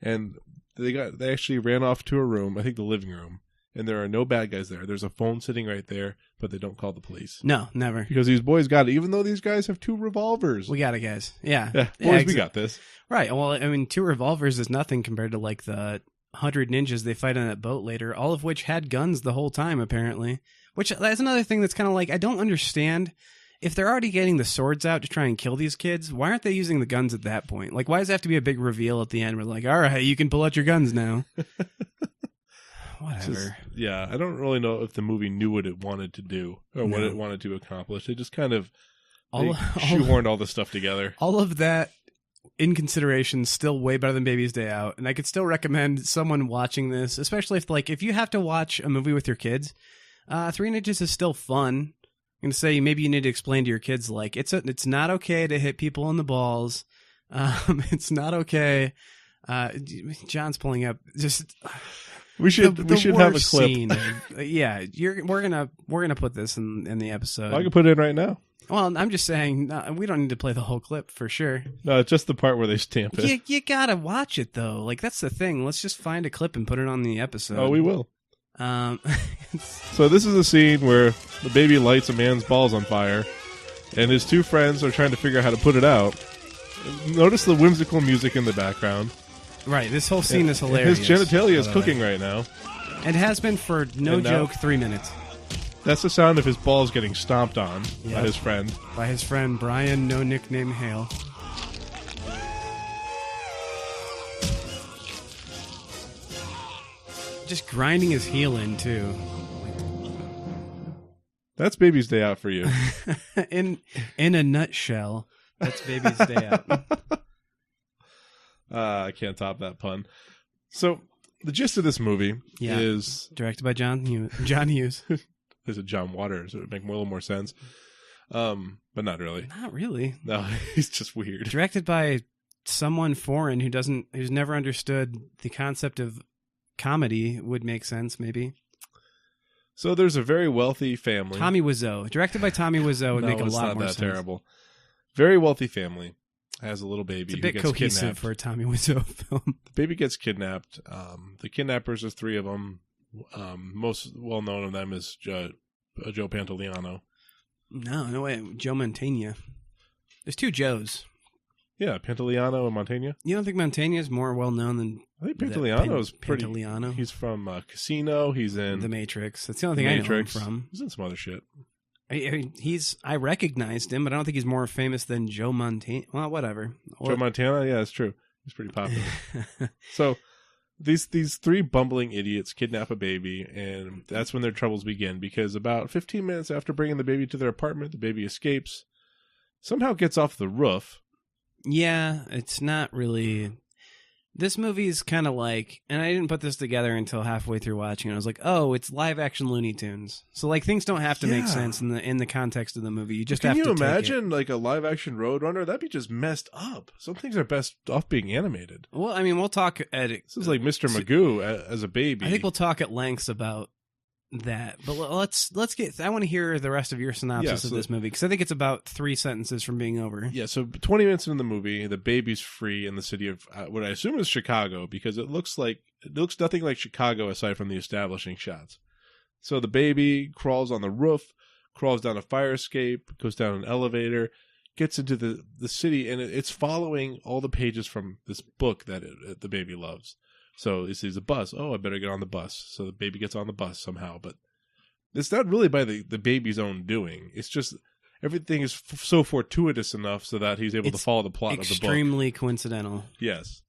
and they actually ran off to a room, I think the living room, and there are no bad guys there. There's a phone sitting right there, but they don't call the police. No, never. Because these boys got it, even though these guys have 2 revolvers. We got it, guys. Yeah. Boys, we got this. Right. Well, I mean, 2 revolvers is nothing compared to like the 100 ninjas they fight on that boat later, all of which had guns the whole time, apparently. Which, that's another thing that's kind of like, I don't understand. If they're already getting the swords out to try and kill these kids, why aren't they using the guns at that point? Like, why does it have to be a big reveal at the end where like, all right, you can pull out your guns now? Whatever. I don't really know if the movie knew what it wanted to do or what it wanted to accomplish. It just kind of shoehorned all the stuff together. All of that in consideration, still way better than Baby's Day Out. And I could still recommend someone watching this, especially if you have to watch a movie with your kids. 3 Ninjas is still fun. I'm going to say maybe you need to explain to your kids, like, it's not okay to hit people in the balls. It's not okay. John's pulling up just... We should have a clip. Scene. Yeah, we're gonna put this in the episode. I can put it in right now. Well, I'm just saying we don't need to play the whole clip for sure. No, it's just the part where they stamp it. You gotta watch it though. Like that's the thing. Let's just find a clip and put it on the episode. Oh, we will. So this is a scene where the baby lights a man's balls on fire, and his 2 friends are trying to figure out how to put it out. Notice the whimsical music in the background. Right, this whole scene is hilarious. His genitalia is cooking right now. And has been for, no joke, 3 minutes. That's the sound of his balls getting stomped on by his friend. By his friend, Brian, no nickname Hale. Just grinding his heel in, too. That's Baby's Day Out for you. in a nutshell, that's Baby's Day Out. I can't top that pun. So, the gist of this movie is... Directed by John Hughes. Is it John Waters? It would make a little more sense. But not really. Not really. No, he's just weird. Directed by someone foreign who's never understood the concept of comedy would make sense, maybe. So, there's a very wealthy family. Tommy Wiseau. Directed by Tommy Wiseau would make a lot more sense. It's not that terrible. Very wealthy family. Has a little baby. It's a bit cohesive kidnapped. for a Tommy Wiseau film. The baby gets kidnapped. The kidnappers, there's 3 of them. Most well known of them is Joe Pantoliano. No way. Joe Mantegna. There's 2 Joes. Yeah, Pantoliano and Mantegna. You don't think Mantegna is more well known than? I think Pantoliano is pretty. Pantoliano. He's from Casino. He's in The Matrix. That's the only thing I know him from. He's in some other shit. I recognized him, but I don't think he's more famous than Joe Montana. Well, whatever. Joe Montana, yeah, it's true. He's pretty popular. So these 3 bumbling idiots kidnap a baby, and that's when their troubles begin. Because about 15 minutes after bringing the baby to their apartment, the baby escapes. Somehow gets off the roof. Yeah, it's not really. This movie is kind of like, and I didn't put this together until halfway through watching it. I was like, oh, it's live action Looney Tunes. So like things don't have to make sense in the context of the movie. You just have to. Can you imagine like a live action Roadrunner? That'd be just messed up. Some things are best off being animated. Well, I mean, we'll talk at This is like Mr. Magoo as a baby. I think we'll talk at lengths about that, but let's get. I want to hear the rest of your synopsis of this movie because I think it's about 3 sentences from being over. Yeah, so 20 minutes into the movie, the baby's free in the city of what I assume is Chicago because it looks nothing like Chicago aside from the establishing shots. So the baby crawls on the roof, crawls down a fire escape, goes down an elevator, gets into the city, and it's following all the pages from this book that the baby loves. So he sees a bus. Oh, I better get on the bus. So the baby gets on the bus somehow. But it's not really by the baby's own doing. It's just everything is so fortuitous enough so that he's able to follow the plot of the book. Extremely coincidental. Yes.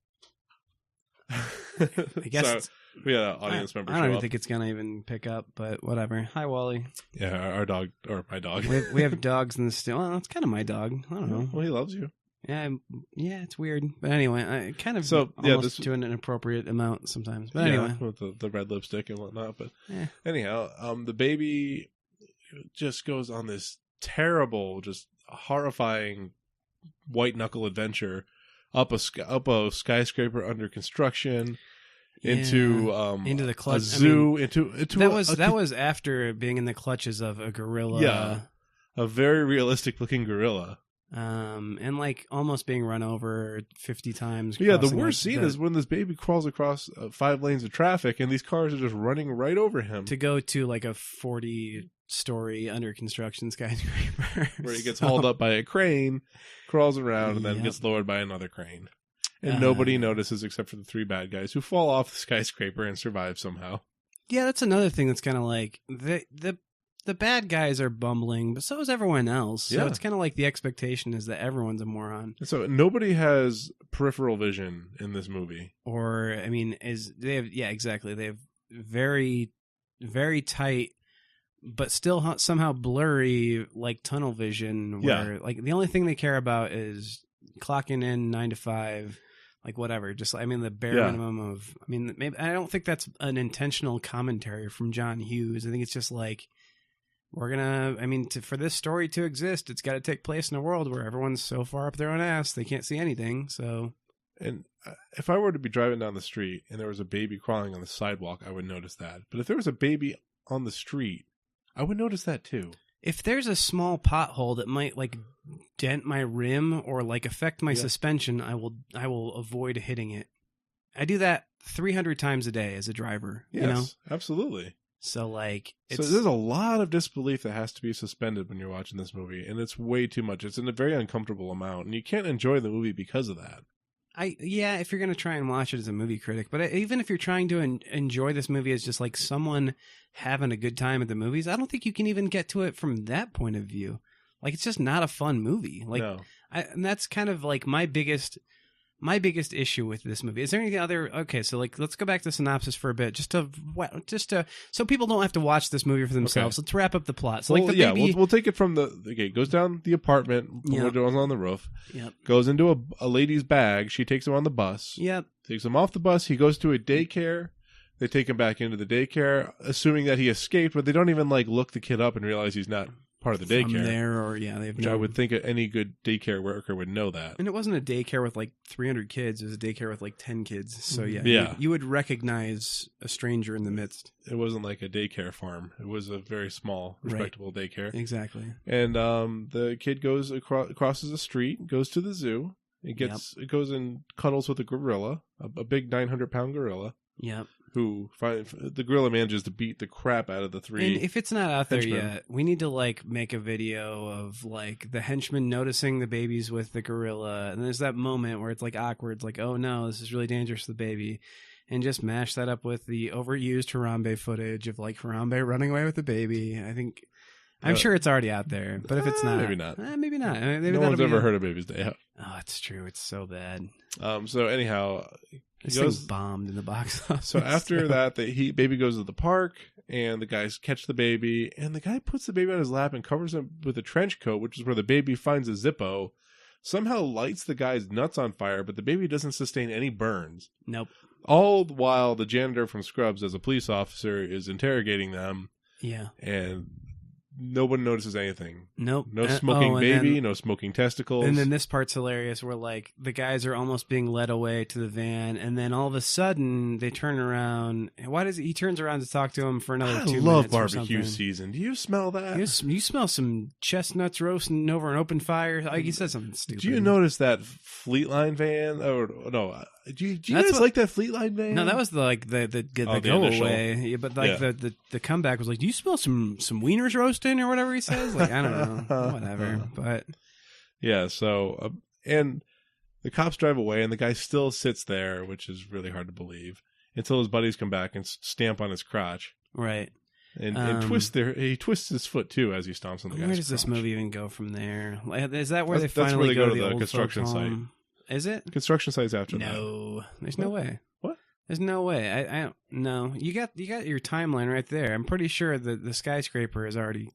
I guess we had an audience member. I don't even think it's gonna even pick up, but whatever. Hi, Wally. Yeah, our dog or my dog. we have dogs in the studio. Well, it's kind of my dog. I don't know. Well, he loves you. Yeah, it's weird. But anyway, I kind of almost to an inappropriate amount sometimes. But anyway. With the red lipstick and whatnot. But anyhow, the baby just goes on this terrible, just horrifying white knuckle adventure up a skyscraper under construction into the clutch, a zoo, into that was after being in the clutches of a gorilla. Yeah, a very realistic looking gorilla. And like almost being run over 50 times. Yeah, the worst scene is when this baby crawls across 5 lanes of traffic and these cars are just running right over him. To go to like a 40-story under construction skyscraper. Where he gets hauled up by a crane, crawls around, and then gets lowered by another crane. And nobody notices except for the 3 bad guys who fall off the skyscraper and survive somehow. Yeah, that's another thing that's kind of like the bad guys are bumbling, but so is everyone else. So it's kind of like the expectation is that everyone's a moron. So nobody has peripheral vision in this movie. Or, I mean, exactly. They have very, very tight, but still somehow blurry, like tunnel vision. Where like the only thing they care about is clocking in 9 to 5, like whatever. Just, I mean, the bare minimum of, I mean, maybe, I don't think that's an intentional commentary from John Hughes. I think it's just like, we're gonna, I mean, for this story to exist, it's got to take place in a world where everyone's so far up their own ass they can't see anything. So, and if I were to be driving down the street and there was a baby crawling on the sidewalk, I would notice that. But if there was a baby on the street, I would notice that too. If there's a small pothole that might like dent my rim or like affect my suspension, I will avoid hitting it. I do that 300 times a day as a driver. Yes, you know? Absolutely. So like, so there's a lot of disbelief that has to be suspended when you're watching this movie, and it's way too much. It's in a very uncomfortable amount, and you can't enjoy the movie because of that. If you're gonna try and watch it as a movie critic, but even if you're trying to enjoy this movie as just like someone having a good time at the movies, I don't think you can even get to it from that point of view. Like, it's just not a fun movie. Like, no. And that's kind of like my biggest issue with this movie. Is there any other? Okay, so like, let's go back to the synopsis for a bit, just to so people don't have to watch this movie for themselves. Okay. Let's wrap up the plot. So, like, the baby, we'll take it from it goes down the apartment, windows on the roof. Yep. Goes into a lady's bag. She takes him on the bus. Yep. Takes him off the bus. He goes to a daycare. They take him back into the daycare, assuming that he escaped, but they don't even like look the kid up and realize he's not part of the daycare. From there, or they've I would think any good daycare worker would know that. And it wasn't a daycare with like 300 kids; it was a daycare with like 10 kids. So you would recognize a stranger in the midst. It wasn't like a daycare farm; it was a very small, respectable daycare. Exactly. And the kid goes crosses the street, goes to the zoo. It goes and cuddles with a gorilla, a big 900-pound gorilla. Yep. Who the gorilla manages to beat the crap out of the three. And if it's not out there yet, we need to like make a video of like the henchman noticing the babies with the gorilla, and there's that moment where it's like awkward, it's like, oh no, this is really dangerous to the baby, and just mash that up with the overused Harambe footage of like Harambe running away with the baby. I'm sure it's already out there, but if it's not, maybe not. Maybe not. Maybe no one's ever heard of Baby's Day Out. Oh, it's true. It's so bad. So anyhow, this thing's bombed in the box office. So after that, baby goes to the park, and the guys catch the baby, and the guy puts the baby on his lap and covers him with a trench coat, which is where the baby finds a Zippo. Somehow lights the guy's nuts on fire, but the baby doesn't sustain any burns. Nope. All while the janitor from Scrubs, as a police officer, is interrogating them. Yeah. And no one notices anything. Nope. No smoking baby, no smoking testicles. And then this part's hilarious where like the guys are almost being led away to the van, and then all of a sudden they turn around. Why does he turns around to talk to him for another 2 minutes? I love barbecue season. Do you smell that? You smell some chestnuts roasting over an open fire. Like, he says something stupid. Do you notice that Fleetline van? Oh no. Do you guys like that Fleetline van? No, that was the go away. Yeah, but like the comeback was like, do you smell some wieners roasting or whatever he says? Like, I don't know, whatever. But yeah, so and the cops drive away, and the guy still sits there, which is really hard to believe, until his buddies come back and stamp on his crotch. Right. And he twists his foot too as he stomps on the guy's crotch. Where does this movie even go from there? Is that where they finally go to the construction site? Is it? Construction sites after that. No, there's no way. What? There's no way. I don't know. You got your timeline right there. I'm pretty sure that the skyscraper is already.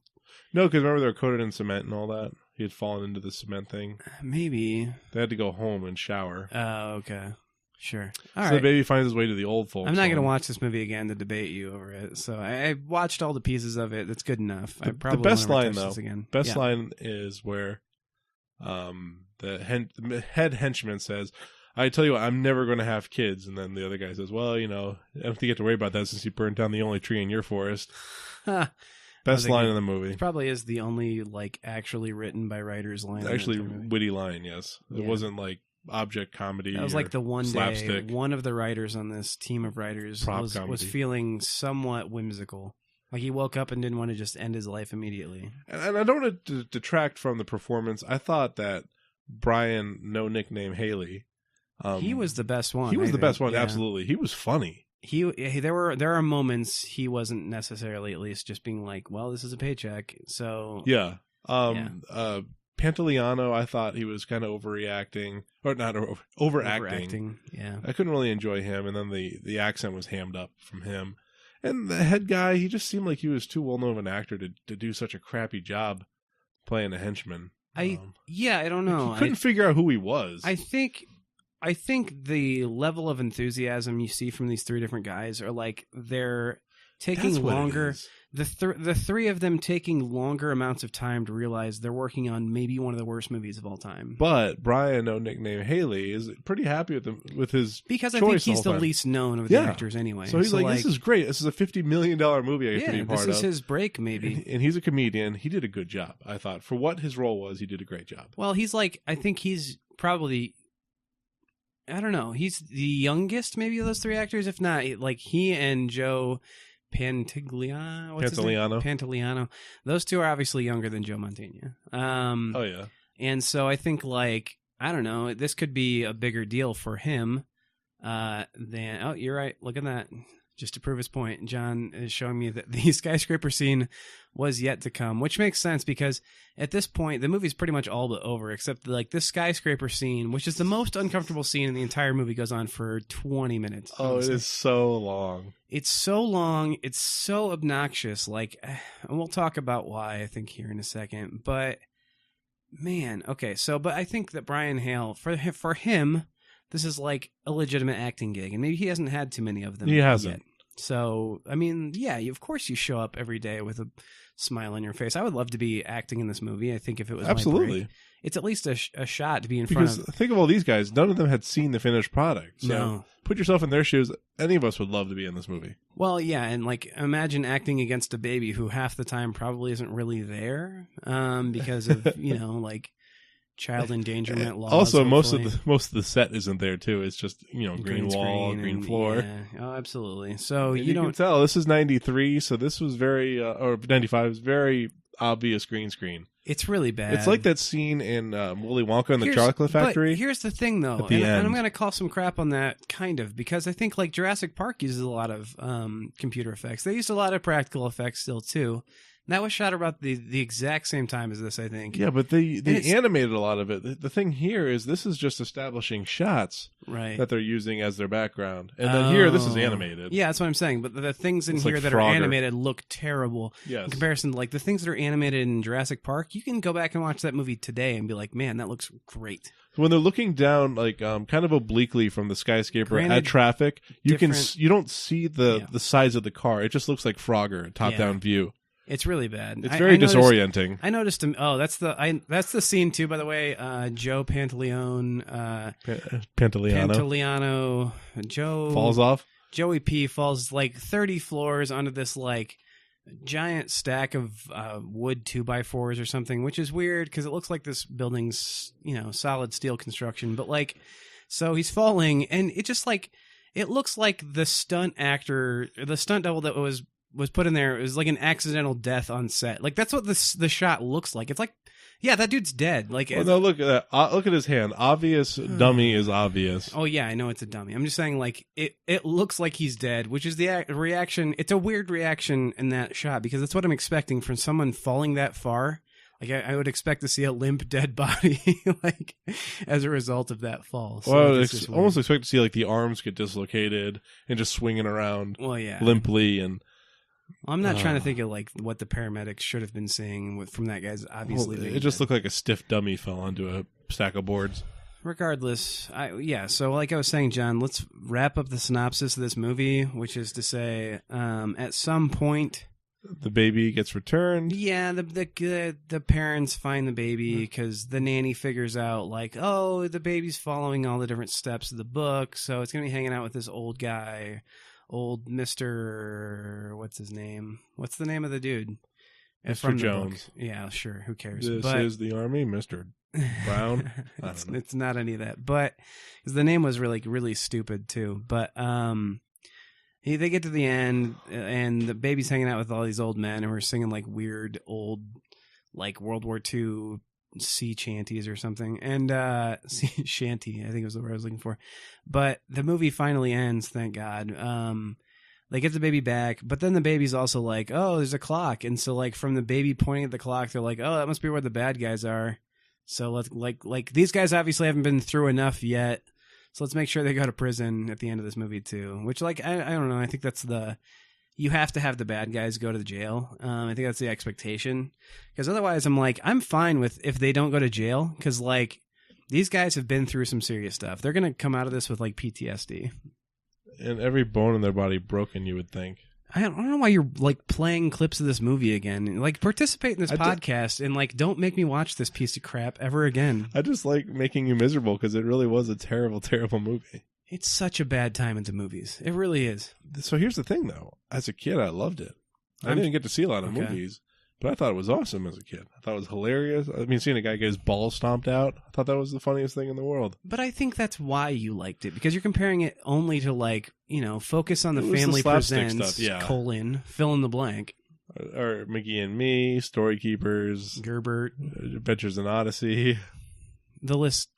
No, because remember they're coated in cement and all that. He had fallen into the cement thing. Maybe they had to go home and shower. Oh, okay, sure. All right. The baby finds his way to the old folks. I'm not going to watch this movie again to debate you over it. So I watched all the pieces of it. That's good enough. I probably the best line though. Best line is where the head henchman says, I tell you what, I'm never going to have kids. And then the other guy says, well, I don't think you have to worry about that since you burned down the only tree in your forest. Best line in the movie. It probably is the only like actually written by writers line. Actually witty line, yes. It wasn't like object comedy. That was like the one slapstick. Day one of the writers on this team of writers was feeling somewhat whimsical. Like he woke up and didn't want to just end his life immediately. And I don't want to detract from the performance. I thought that Brian, no nickname Haley, he was the best one. He was the best one, absolutely. He was funny. There are moments he wasn't necessarily at least just being like, well, this is a paycheck. So yeah. Pantoliano, I thought he was kind of overreacting, or not overacting. Yeah, I couldn't really enjoy him, and then the accent was hammed up from him. And the head guy, he just seemed like he was too well known of an actor to do such a crappy job playing a henchman. I don't know. He couldn't figure out who he was. I think the level of enthusiasm you see from these three different guys are like they're taking longer. The three of them taking longer amounts of time to realize they're working on maybe one of the worst movies of all time. But Brian, no nickname Haley, is pretty happy with his because I choice think he's the time. least known of the actors anyway. So he's like, this is great. This is a $50 million movie I get to be part of. This is his break, maybe. And he's a comedian. He did a good job, I thought. For what his role was, he did a great job. Well, he's like, I think he's probably, I don't know, he's the youngest maybe of those three actors. If not, like he and Joe Pantoliano. Those two are obviously younger than Joe Mantegna. Oh yeah. And so I think like, I don't know, this could be a bigger deal for him than, oh, you're right. Look at that. Just to prove his point, John is showing me that the skyscraper scene was yet to come, which makes sense because at this point, the movie's pretty much all but over, except like this skyscraper scene, which is the most uncomfortable scene in the entire movie, goes on for 20 minutes. Oh, honestly. It is so long. It's so long. It's so obnoxious. Like, and we'll talk about why, I think, here in a second. But, man, okay, so, but I think that Brian Hale, for him, this is like a legitimate acting gig, and maybe he hasn't had too many of them. He hasn't. Yet. So, I mean, yeah, of course you show up every day with a smile on your face. I would love to be acting in this movie. I think if it was absolutely, my break, it's at least a shot to be in front of. Because think of all these guys; none of them had seen the finished product. So no. Put yourself in their shoes. Any of us would love to be in this movie. Well, yeah, and like imagine acting against a baby who half the time probably isn't really there, because of like child endangerment laws. Also, hopefully. most of the set isn't there too. It's just green wall, green floor. Yeah. Oh, absolutely. So you can tell this is 93, so this was very or 95 is very obvious green screen. It's really bad. It's like that scene in Willy Wonka and the Chocolate Factory. But here's the thing, though, and I'm going to call some crap on that, kind of, because I think like Jurassic Park uses a lot of computer effects. They used a lot of practical effects still too. That was shot about the exact same time as this, I think. Yeah, but they animated a lot of it. The thing here is this is just establishing shots that they're using as their background. And then here, this is animated. Yeah, that's what I'm saying. But the things in here that are animated look terrible. Yes. In comparison to like the things that are animated in Jurassic Park, you can go back and watch that movie today and be like, man, that looks great. When they're looking down, like kind of obliquely from the skyscraper at traffic, you don't see the size of the car. It just looks like Frogger, top-down view. It's really bad. It's very disorienting. I noticed him. Oh, that's the scene too. By the way, Joe Pantoliano. Joe falls off. Joey P falls like 30 floors onto this like giant stack of wood 2x4s or something, which is weird because it looks like this building's solid steel construction. But like, so he's falling, and it just like it looks like the stunt double that was put in there. It was like an accidental death on set. Like that's what the shot looks like. It's like, yeah, that dude's dead. Like, well, no, look at that. Look at his hand. Obvious dummy is obvious. Oh yeah, I know it's a dummy. I'm just saying, like it looks like he's dead, which is the reaction. It's a weird reaction in that shot because that's what I'm expecting from someone falling that far. Like I would expect to see a limp dead body, like as a result of that fall. So well, I would almost expect to see like the arms get dislocated and just swinging around. Well, yeah, limply and. Well, I'm not trying to think of like what the paramedics should have been saying from that guy's obviously. It just looked like a stiff dummy fell onto a stack of boards. Regardless, so like I was saying, John, let's wrap up the synopsis of this movie, which is to say, at some point, the baby gets returned. Yeah, the parents find the baby because the nanny figures out like, oh, the baby's following all the different steps of the book, so it's gonna be hanging out with this old guy. Old Mr. What's his name? What's the name of the dude? Mr. Jones. Yeah, sure. Who cares? This is the Army, Mr. Brown. It's not any of that. But because the name was really stupid too. But they get to the end, and the baby's hanging out with all these old men, and we're singing like weird old, like World War II sea chanties or something, and sea shanty, I think was the word I was looking for. But the movie finally ends, thank God. They get the baby back, but then the baby's also like, oh, there's a clock, and so like from the baby pointing at the clock, they're like, oh, that must be where the bad guys are. So let's like these guys obviously haven't been through enough yet, so let's make sure they go to prison at the end of this movie too. Which like I don't know, I think that's the you have to have the bad guys go to the jail. I think that's the expectation. Because otherwise, I'm fine with if they don't go to jail. Because, like, these guys have been through some serious stuff. They're going to come out of this with, like, PTSD. And every bone in their body broken, you would think. I don't know why you're, like, playing clips of this movie again. Like, participate in this podcast and, like, don't make me watch this piece of crap ever again. I just like making you miserable because it really was a terrible, terrible movie. It's such a bad time into movies. It really is. So here's the thing, though. As a kid, I loved it. I didn't get to see a lot of movies, but I thought it was awesome as a kid. I thought it was hilarious. I mean, seeing a guy get his balls stomped out, I thought that was the funniest thing in the world. But I think that's why you liked it, because you're comparing it only to, like, you know, Focus on the Family Presents, stuff, yeah. Fill in the blank. Or McGee and Me, Story Keepers, Gerbert, Adventures in Odyssey. The list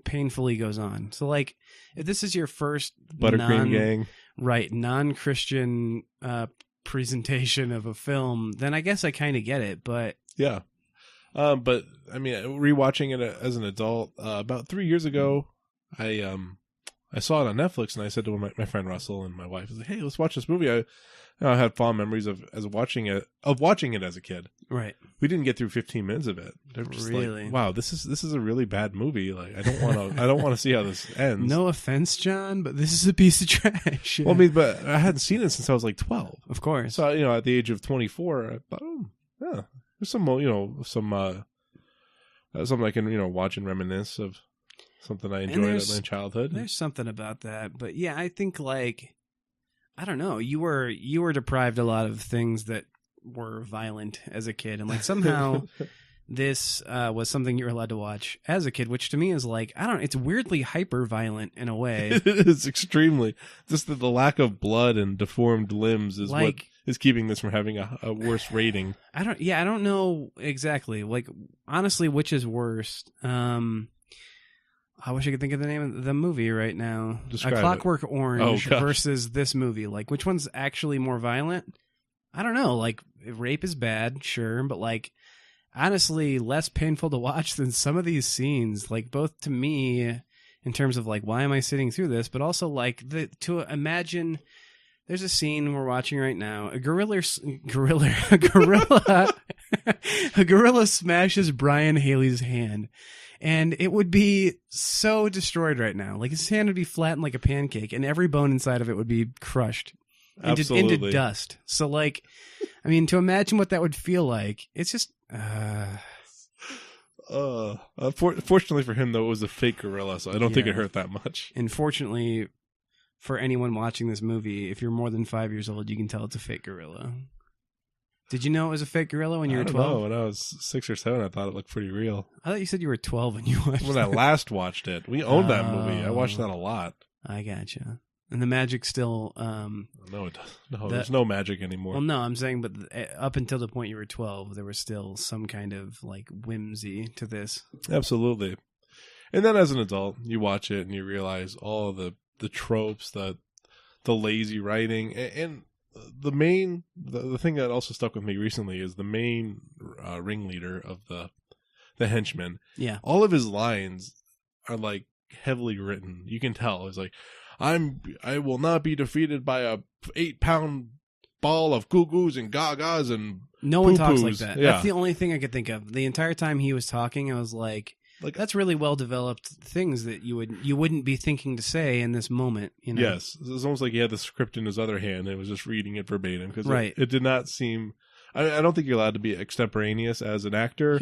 painfully goes on. So, like, if this is your first Buttercream Gang, right, non-Christian presentation of a film, then I guess I kind of get it. But yeah, but I mean, rewatching it as an adult, about 3 years ago, I saw it on Netflix, and I said to my friend Russell and my wife, I was like, "Hey, let's watch this movie." I had fond memories of watching it as a kid. Right. We didn't get through 15 minutes of it. They're just really? like, wow, this is a really bad movie. Like, I don't want to see how this ends. No offense, John, but this is a piece of trash. Well, I mean, but I hadn't seen it since I was like 12. Of course. So, you know, at the age of 24, I thought, oh, yeah, there's some, you know, something I can, you know, watch and reminisce of something I enjoyed in my childhood. There's something about that. But yeah, I think, like, I don't know, you were deprived a lot of things that were violent as a kid, and like somehow this was something you were allowed to watch as a kid, which to me is like, I don't know, it's weirdly hyper violent in a way. It is extremely. Just the lack of blood and deformed limbs is like, what is keeping this from having a worse rating. I don't know exactly. Like, honestly, which is worse? I wish I could think of the name of the movie right now. Describe Clockwork Orange versus this movie. Like, which one's actually more violent? I don't know. Like, rape is bad, sure, but, like, honestly, less painful to watch than some of these scenes. Like, both to me, in terms of, like, why am I sitting through this? But also, like, to imagine, there's a scene we're watching right now. A gorilla smashes Brian Haley's hand. And it would be so destroyed right now. Like, his hand would be flattened like a pancake, and every bone inside of it would be crushed into dust. So, like, I mean, to imagine what that would feel like, it's just... Fortunately for him, though, it was a fake gorilla, so I don't think it hurt that much. And fortunately for anyone watching this movie, if you're more than 5 years old, you can tell it's a fake gorilla. Did you know it was a fake gorilla when you were 12? No, when I was 6 or 7, I thought it looked pretty real. I thought you said you were 12 when you watched it. When I last watched it. We owned that movie. I watched that a lot. I gotcha. And the magic still... No, it doesn't. No, there's no magic anymore. Well, no, I'm saying, but up until the point you were 12, there was still some kind of, like, whimsy to this. Absolutely. And then as an adult, you watch it and you realize all the tropes, the lazy writing, and the thing that also stuck with me recently is the main ringleader of the henchman. Yeah. All of his lines are like heavily written. You can tell. It's like, I will not be defeated by a 8-pound ball of goo-goos and gagas and no one talks like that. Yeah. That's the only thing I could think of. The entire time he was talking, I was like that's really well developed things that you wouldn't be thinking to say in this moment. You know? Yes, it's almost like he had the script in his other hand and was just reading it verbatim because right. it did not seem. I don't think you're allowed to be extemporaneous as an actor.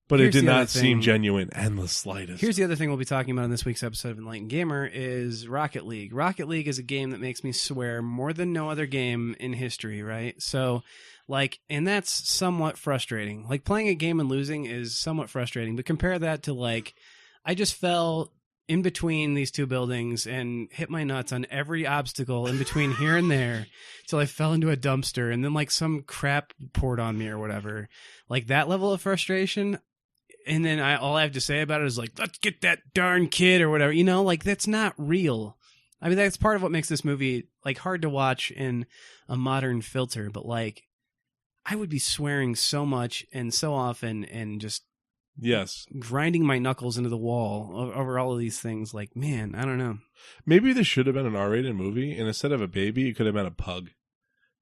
But it did not seem genuine and the slightest. Here's the other thing we'll be talking about in this week's episode of Enlightened Gamer is Rocket League. Rocket League is a game that makes me swear more than no other game in history, right? So, like, and that's somewhat frustrating. Like, playing a game and losing is somewhat frustrating, but compare that to, like, I just fell in between these two buildings and hit my nuts on every obstacle in between here and there till I fell into a dumpster and then, like, some crap poured on me or whatever. Like, that level of frustration... And then all I have to say about it is like, let's get that darn kid or whatever. You know, like, that's not real. I mean, that's part of what makes this movie, like, hard to watch in a modern filter. But, like, I would be swearing so much and so often and just grinding my knuckles into the wall over all of these things. Like, man, I don't know. Maybe this should have been an R-rated movie, and instead of a baby, it could have been a pug.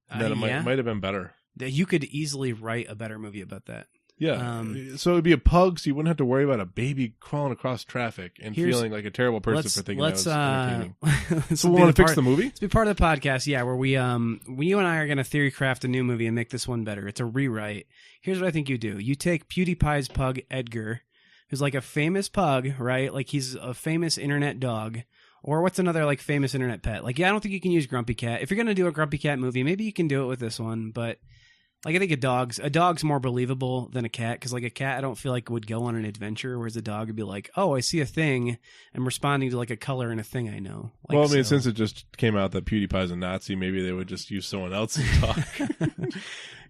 And then it might have been better. You could easily write a better movie about that. Yeah. So it would be a pug, so you wouldn't have to worry about a baby crawling across traffic and feeling like a terrible person for thinking that was entertaining. So we want to fix the movie? Let's be part of the podcast, yeah, where you and I are going to theory craft a new movie and make this one better. It's a rewrite. Here's what I think you do. You take PewDiePie's pug, Edgar, who's like a famous pug, right? Like he's a famous internet dog. Or what's another like famous internet pet? Like, yeah, I don't think you can use Grumpy Cat. If you're going to do a Grumpy Cat movie, maybe you can do it with this one, but... Like, I think a dog's more believable than a cat, because, like, a cat I don't feel like would go on an adventure, whereas a dog would be like, oh, I see a thing, I'm responding to, like, a color in a thing I know. Like, well, I mean, since it just came out that PewDiePie's a Nazi, maybe they would just use someone else's dog.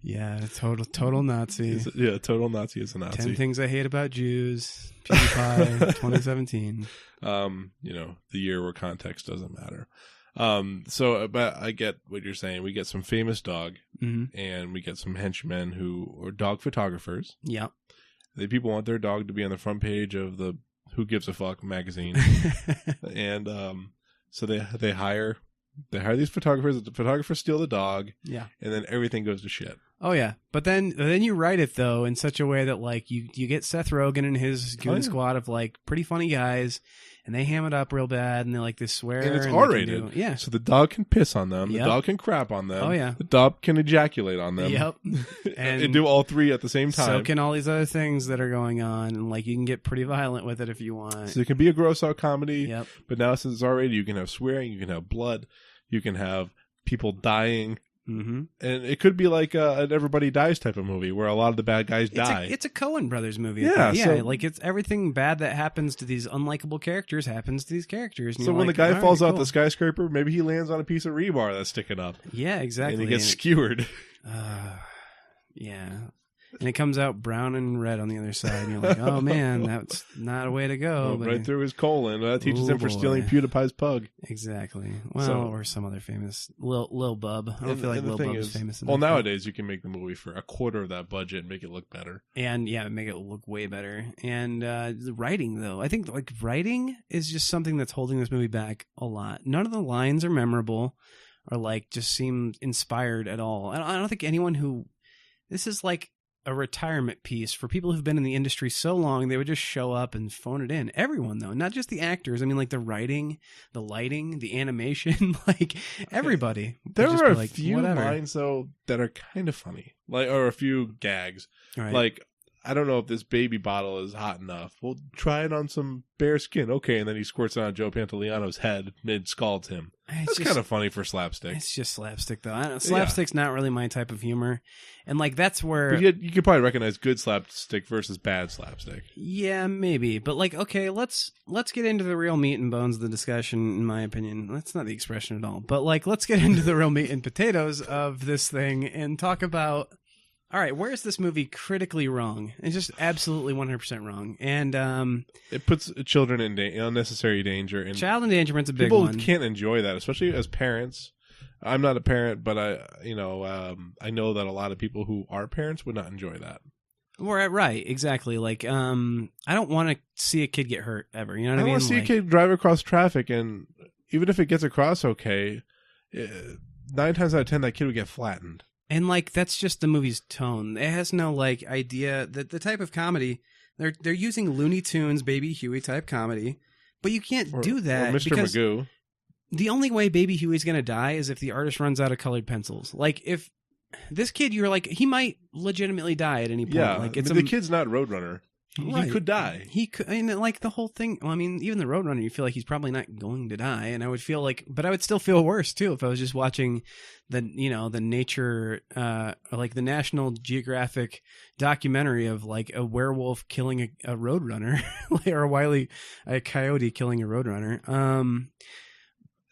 Yeah, total Nazi. Total Nazi is a Nazi. 10 Things I Hate About Jews, PewDiePie, 2017. The year where context doesn't matter. But I get what you're saying. We get some famous dog, and we get some henchmen who are dog photographers. Yeah, people want their dog to be on the front page of the Who Gives a Fuck magazine, and so they hire these photographers. The photographers steal the dog, and then everything goes to shit. Oh yeah, but then you write it though in such a way that like you get Seth Rogen and his goon squad of like pretty funny guys. And they ham it up real bad, and they like to swear. And it's R-rated. Yeah. So the dog can piss on them. Yep. The dog can crap on them. Oh, yeah. The dog can ejaculate on them. Yep. And do all three at the same time. So can all these other things that are going on. And like you can get pretty violent with it if you want. So it can be a gross out comedy. Yep. But now since it's R-rated, you can have swearing, you can have blood, you can have people dying. Mm-hmm. And it could be like an Everybody Dies type of movie where a lot of the bad guys die. It's a Coen Brothers movie. Yeah. Yeah, So, like it's everything bad that happens to these unlikable characters happens to these characters. So when the guy falls out the skyscraper, maybe he lands on a piece of rebar that's sticking up. Yeah, exactly. And he gets skewered. Yeah. And it comes out brown and red on the other side. And you're like, oh, man, that's not a way to go. Right through his colon. That teaches him for stealing PewDiePie's pug. Exactly. Well, or some other famous Lil Bub. I don't feel like Lil Bub's famous enough. Well, nowadays you can make the movie for a quarter of that budget and make it look better. And, yeah, make it look way better. And the writing, though. I think, like, writing is just something that's holding this movie back a lot. None of the lines are memorable or, like, just seem inspired at all. I don't think anyone who... This is, like... a retirement piece for people who've been in the industry so long, they would just show up and phone it in. Everyone, though, not just the actors. I mean, like the writing, the lighting, the animation, like everybody. There are a few lines, though, that are kind of funny, like, or a few gags. Right. Like, I don't know if this baby bottle is hot enough. We'll try it on some bear skin. Okay, and then he squirts it on Joe Pantoliano's head, mid-scalds him. That's kind of funny for slapstick. It's just slapstick, though. Slapstick's not really my type of humor. And, like, that's where... But you could probably recognize good slapstick versus bad slapstick. Yeah, maybe. But, like, okay, let's get into the real meat and bones of the discussion, in my opinion. That's not the expression at all. But, like, let's get into the real meat and potatoes of this thing and talk about... All right, where is this movie critically wrong? It's just absolutely 100% wrong. And it puts children in unnecessary danger. And child endangerment's a big one. People can't enjoy that, especially as parents. I'm not a parent, but I know that a lot of people who are parents would not enjoy that. Right, exactly. Like, I don't want to see a kid get hurt ever. You know what I mean? I want to see a kid drive across traffic, and even if it gets across okay, 9 times out of 10, that kid would get flattened. And, like, that's just the movie's tone. It has no, like, idea that the type of comedy, they're using Looney Tunes, Baby Huey type comedy, but you can't do that. Or Mr. Magoo. The only way Baby Huey's going to die is if the artist runs out of colored pencils. Like, if this kid, you're like, he might legitimately die at any point. Yeah, like, the kid's not Roadrunner. Right. He could die. He could, and like the whole thing. Well, I mean, even the Roadrunner, you feel like he's probably not going to die, and I would feel like, but I would still feel worse too if I was just watching the nature, like the National Geographic documentary of like a werewolf killing a Roadrunner, or a coyote killing a Roadrunner.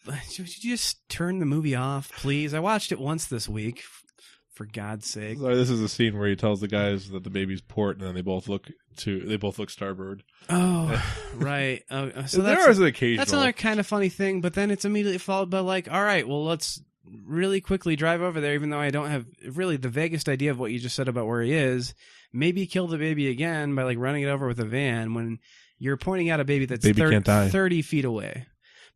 Would you just turn the movie off, please? I watched it once this week. For God's sake! Sorry, this is a scene where he tells the guys that the baby's port, and then they both look starboard. Oh, right. So that's an occasional. That's another kind of funny thing, but then it's immediately followed by like, all right, well, let's really quickly drive over there, even though I don't have really the vaguest idea of what you just said about where he is. Maybe kill the baby again by like running it over with a van when you're pointing out a baby that's 30 feet away.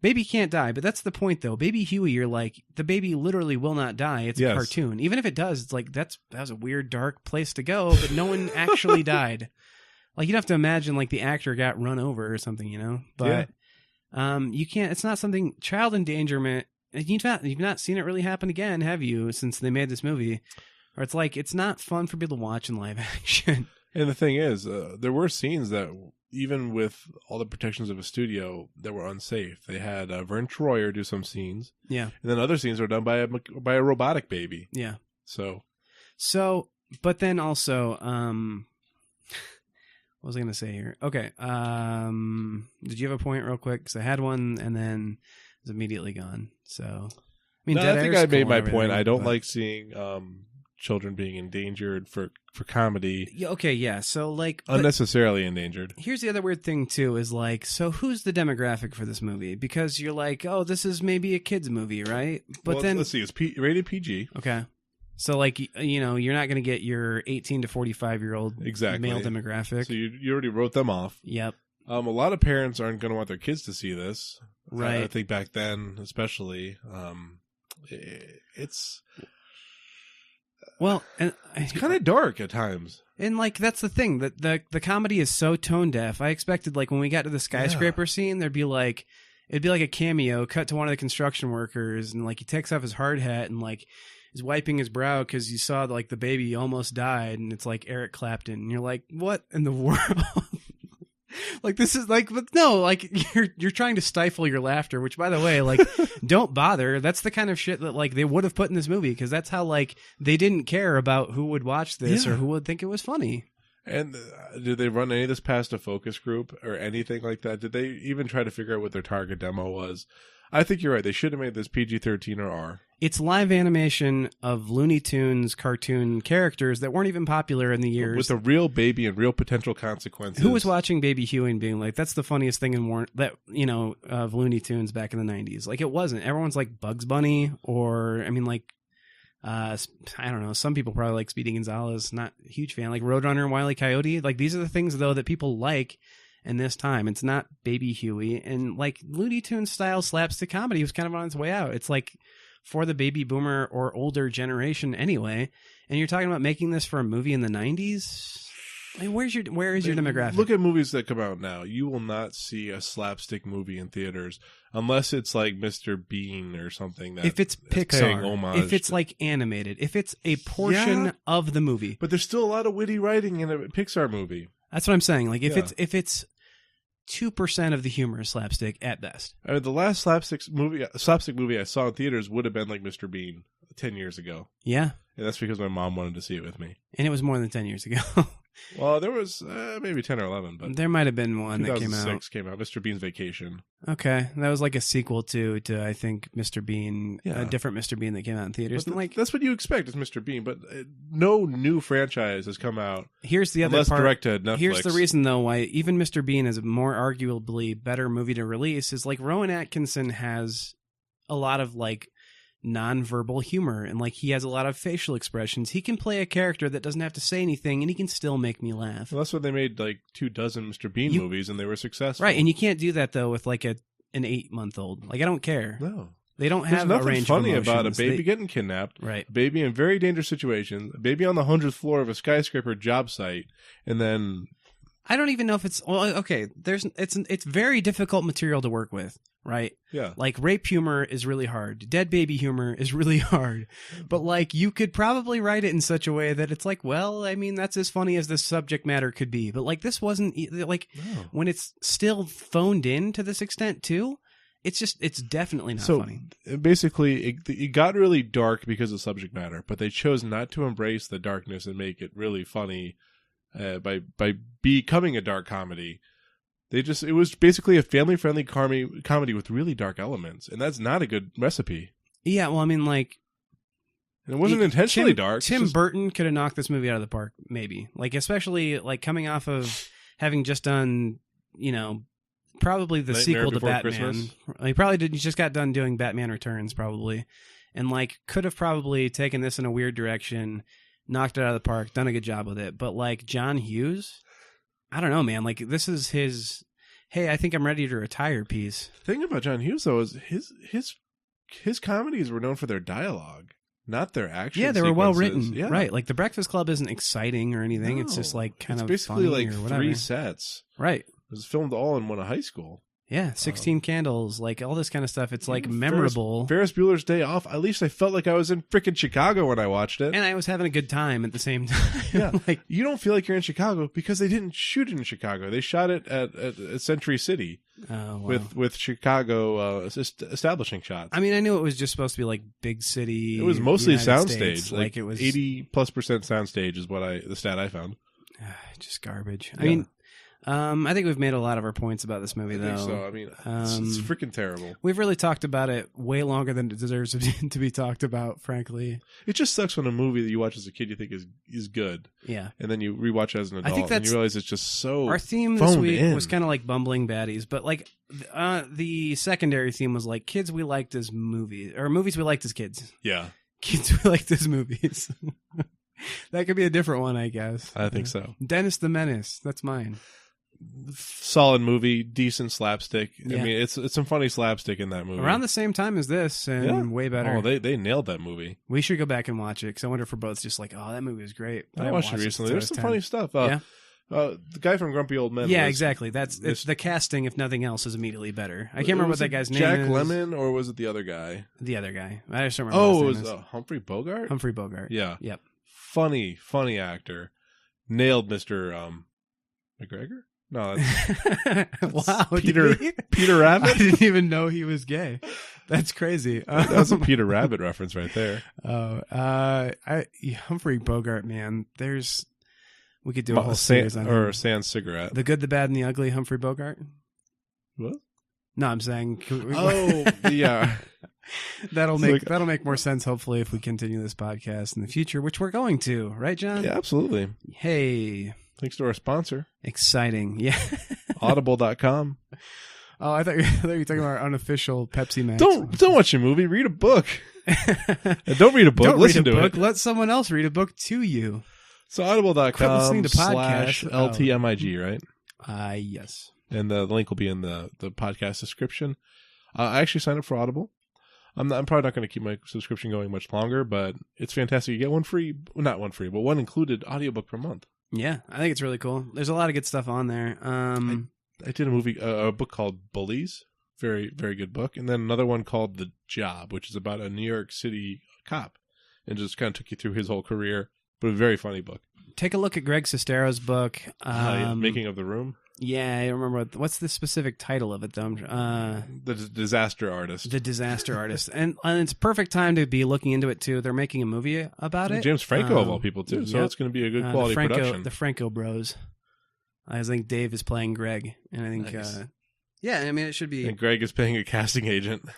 Baby can't die, but that's the point, though. Baby Huey, you're like, the baby literally will not die. It's a cartoon. Even if it does, it's like, that was a weird, dark place to go, but no one actually died. Like, you'd have to imagine, like, the actor got run over or something, you know? But you can't, it's not something, child endangerment, you've not seen it really happen again, have you, since they made this movie? Or it's like, it's not fun for people to watch in live action. And the thing is, there were scenes that, even with all the protections of a studio, that were unsafe. They had Vern Troyer do some scenes. Yeah. And then other scenes were done by a robotic baby. Yeah. So, but then also, what was I going to say here? Okay. Did you have a point real quick? Because I had one and then it was immediately gone. So, I mean, I think I made my point. I don't like seeing children being endangered for comedy. Okay, yeah. So like unnecessarily endangered. Here's the other weird thing too is like, so who's the demographic for this movie? Because you're like, oh, this is maybe a kids movie, right? But then let's see, it's rated PG. Okay. So like, you know, you're not going to get your 18 to 45-year-old male demographic. So you already wrote them off. Yep. A lot of parents aren't going to want their kids to see this. Right. I think back then, especially, it's kind of dark at times. And like, that's the thing, that the comedy is so tone deaf. I expected, like, when we got to the skyscraper scene, it'd be like a cameo cut to one of the construction workers, and like he takes off his hard hat and like is wiping his brow because you saw like the baby almost died, and it's like Eric Clapton, and you're like, what in the world? Like, this is like, but no, like, you're trying to stifle your laughter, which, by the way, like, don't bother. That's the kind of shit that, like, they would have put in this movie, because that's how, like, they didn't care about who would watch this or who would think it was funny. And did they run any of this past a focus group or anything like that? Did they even try to figure out what their target demo was? I think you're right. They should have made this PG-13 or R. It's live animation of Looney Tunes cartoon characters that weren't even popular in the years. With a real baby and real potential consequences. Who was watching Baby Huey and being like, that's the funniest thing of Looney Tunes back in the 90s? Like, it wasn't. Everyone's like Bugs Bunny, or, I mean, like, I don't know. Some people probably like Speedy Gonzales. Not a huge fan. Like Roadrunner and Wile E. Coyote. Like, these are the things, though, that people like in this time. It's not Baby Huey. And like, Looney Tunes style slapstick comedy was kind of on its way out. It's like for the baby boomer or older generation anyway. And you're talking about making this for a movie in the 90s? I mean, where is your demographic? Look at movies that come out now. You will not see a slapstick movie in theaters unless it's like Mr. Bean or something. That if it's Pixar, if it's like animated, if it's a portion of the movie. But there's still a lot of witty writing in a Pixar movie. That's what I'm saying. Like, if it's 2% of the humor is slapstick at best. I mean, the last slapstick movie I saw in theaters would have been like Mr. Bean 10 years ago. Yeah. And that's because my mom wanted to see it with me. And it was more than 10 years ago. Well, there was maybe 10 or 11, but there might have been one that came out. 2006 came out, Mr. Bean's Vacation. Okay, that was like a sequel to I think Mr. Bean, a different Mr. Bean that came out in theaters. And like, that's what you expect is Mr. Bean, but no new franchise has come out. Here's the other part. Direct to Netflix. Here's the reason though why even Mr. Bean is a more arguably better movie to release is like Rowan Atkinson has a lot of like non-verbal humor, and like he has a lot of facial expressions. He can play a character that doesn't have to say anything, and he can still make me laugh. Well, that's what they made like 24 Mr. Bean movies, and they were successful. Right, and you can't do that though with like an 8-month-old. Like, I don't care. No, they don't have There's a range nothing funny of emotions. about a baby getting kidnapped. Right, a baby in very dangerous situations. A baby on the 100th floor of a skyscraper job site, and then I don't even know if it's okay. It's very difficult material to work with. Right? Yeah. Like, rape humor is really hard. Dead baby humor is really hard. But, like, you could probably write it in such a way that it's like, well, I mean, that's as funny as the subject matter could be. But, like, this wasn't, like, when it's still phoned in to this extent, too, it's definitely not funny. Basically, it got really dark because of subject matter, but they chose not to embrace the darkness and make it really funny by becoming a dark comedy. It was basically a family-friendly comedy with really dark elements, and that's not a good recipe. Yeah, well, I mean, like, and it wasn't intentionally dark. Tim Burton could have knocked this movie out of the park, maybe. Like, especially, like, coming off of having just done, you know, probably the Nightmare sequel to Before Batman. Christmas. He probably just got done doing Batman Returns, probably. And, like, could have probably taken this in a weird direction, knocked it out of the park, done a good job with it. But, like, John Hughes... I don't know, man. Like, this is his hey, I think I'm ready to retire piece. The thing about John Hughes, though, is his comedies were known for their dialogue, not their action. Yeah, they were well sequences. written. Right. Like The Breakfast Club isn't exciting or anything. No, it's just like kind of basically funny like or whatever. 3 sets. Right. It was filmed all in one high school. Yeah, 16 Candles, like all this kind of stuff. It's like memorable. Ferris Bueller's Day Off. At least I felt like I was in frickin' Chicago when I watched it. And I was having a good time at the same time. Yeah, like you don't feel like you're in Chicago because they didn't shoot it in Chicago. They shot it at Century City with Chicago establishing shots. I mean, I knew it was just supposed to be like big city. It was mostly United soundstage. States. Like it was 80+% soundstage is what the stat I found. just garbage. Yeah. I mean, I think we've made a lot of our points about this movie, though. I think so. I mean, it's freaking terrible. We've really talked about it way longer than it deserves to be talked about, frankly. It just sucks when a movie that you watch as a kid you think is good. Yeah. And then you rewatch it as an adult think and you realize it's just so our theme this week in. was kind of like Bumbling Baddies, but like the secondary theme was like kids we liked as movies, or movies we liked as kids. Yeah. Kids we liked as movies. That could be a different one, I guess. I think so. Dennis the Menace. That's mine. Solid movie, decent slapstick. Yeah. I mean, it's some funny slapstick in that movie. Around the same time as this, and way better. Oh, they nailed that movie. We should go back and watch it, because I wonder if we're both just like, oh, that movie was great. But I watched it recently. There's some funny stuff. The guy from Grumpy Old Men. Yeah, exactly. It's the casting, if nothing else, is immediately better. I can't remember what that guy's name is. Jack Lemmon, or was it the other guy? The other guy. I just don't remember. Oh, it was Humphrey Bogart? Humphrey Bogart. Yeah. Yep. Funny actor. Nailed Mr. McGregor? No, that's wow, Peter Rabbit? I didn't even know he was gay. That's crazy. That was a Peter Rabbit reference right there. Humphrey Bogart, man. We could do a whole series on him. Sans Cigarette. The Good, the Bad, and the Ugly, Humphrey Bogart. What? No, I'm saying. Yeah. That'll make more sense, hopefully, if we continue this podcast in the future, which we're going to, right, John? Yeah, absolutely. Hey. Thanks to our sponsor. Exciting. Yeah. Audible.com. Oh, I thought you were talking about our unofficial Pepsi Max. Don't watch a movie. Read a book. Don't read a book. Listen to it. Let someone else read a book to you. So audible.com / LTMIG, right? Yes. And the link will be in the podcast description. I actually signed up for Audible. I'm probably not going to keep my subscription going much longer, but it's fantastic. You get one free, well, not one free, but one included audiobook per month. Yeah, I think it's really cool. There's a lot of good stuff on there. I did a book called Bullies, very, very good book, and then another one called The Job, which is about a New York City cop, and just kind of took you through his whole career, but a very funny book. Take a look at Greg Sestero's book. Making of the Room. Yeah, I remember. What's the specific title of it, though? The Disaster Artist. The Disaster Artist. And it's perfect time to be looking into it, too. They're making a movie about it. James Franco, of all people, too. So it's going to be a good quality production. The Franco Bros. I think Dave is playing Greg. And I think, nice. Yeah, I mean, it should be. And Greg is playing a casting agent.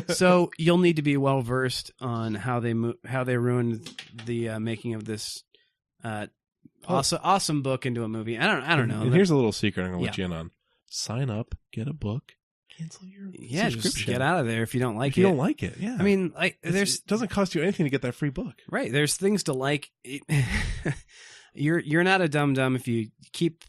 So you'll need to be well versed on how they ruined the making of this awesome book into a movie. I don't know. And here's a little secret I'm going to let you in on. Sign up, get a book, cancel your subscription. Just get out of there if you don't like it. If you don't like it, yeah. I mean, like, it doesn't cost you anything to get that free book. Right. There's things to like. You're not a dum-dum if you keep,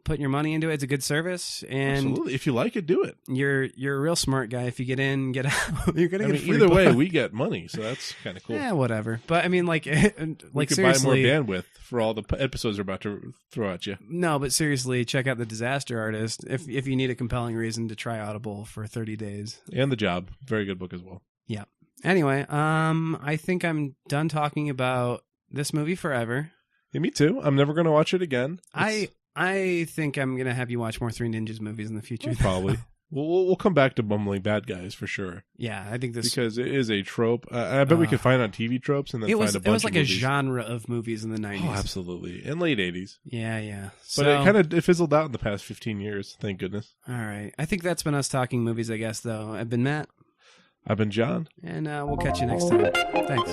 putting your money into it. It's a good service. And absolutely. If you like it, do it. You're a real smart guy. If you get in, get out, you're going to get a free either book. way, we get money, so that's kind of cool. Yeah, whatever. But I mean, we could buy seriously more bandwidth for all the episodes we're about to throw at you. No, but seriously, check out The Disaster Artist if you need a compelling reason to try Audible for 30 days. And The Job. Very good book as well. Yeah. Anyway, I think I'm done talking about this movie forever. Yeah, me too. I'm never going to watch it again. I think I'm going to have you watch more Three Ninjas movies in the future. Probably. We'll come back to Bumbling Bad Guys for sure. Yeah, I think this... Because it is a trope. I bet we could find on TV tropes and then find a bunch of movies. It was like a genre of movies in the 90s. Oh, absolutely. And late 80s. Yeah. But it kind of fizzled out in the past 15 years, thank goodness. All right. I think that's been us talking movies, I guess, though. I've been Matt. I've been John. And we'll catch you next time. Thanks.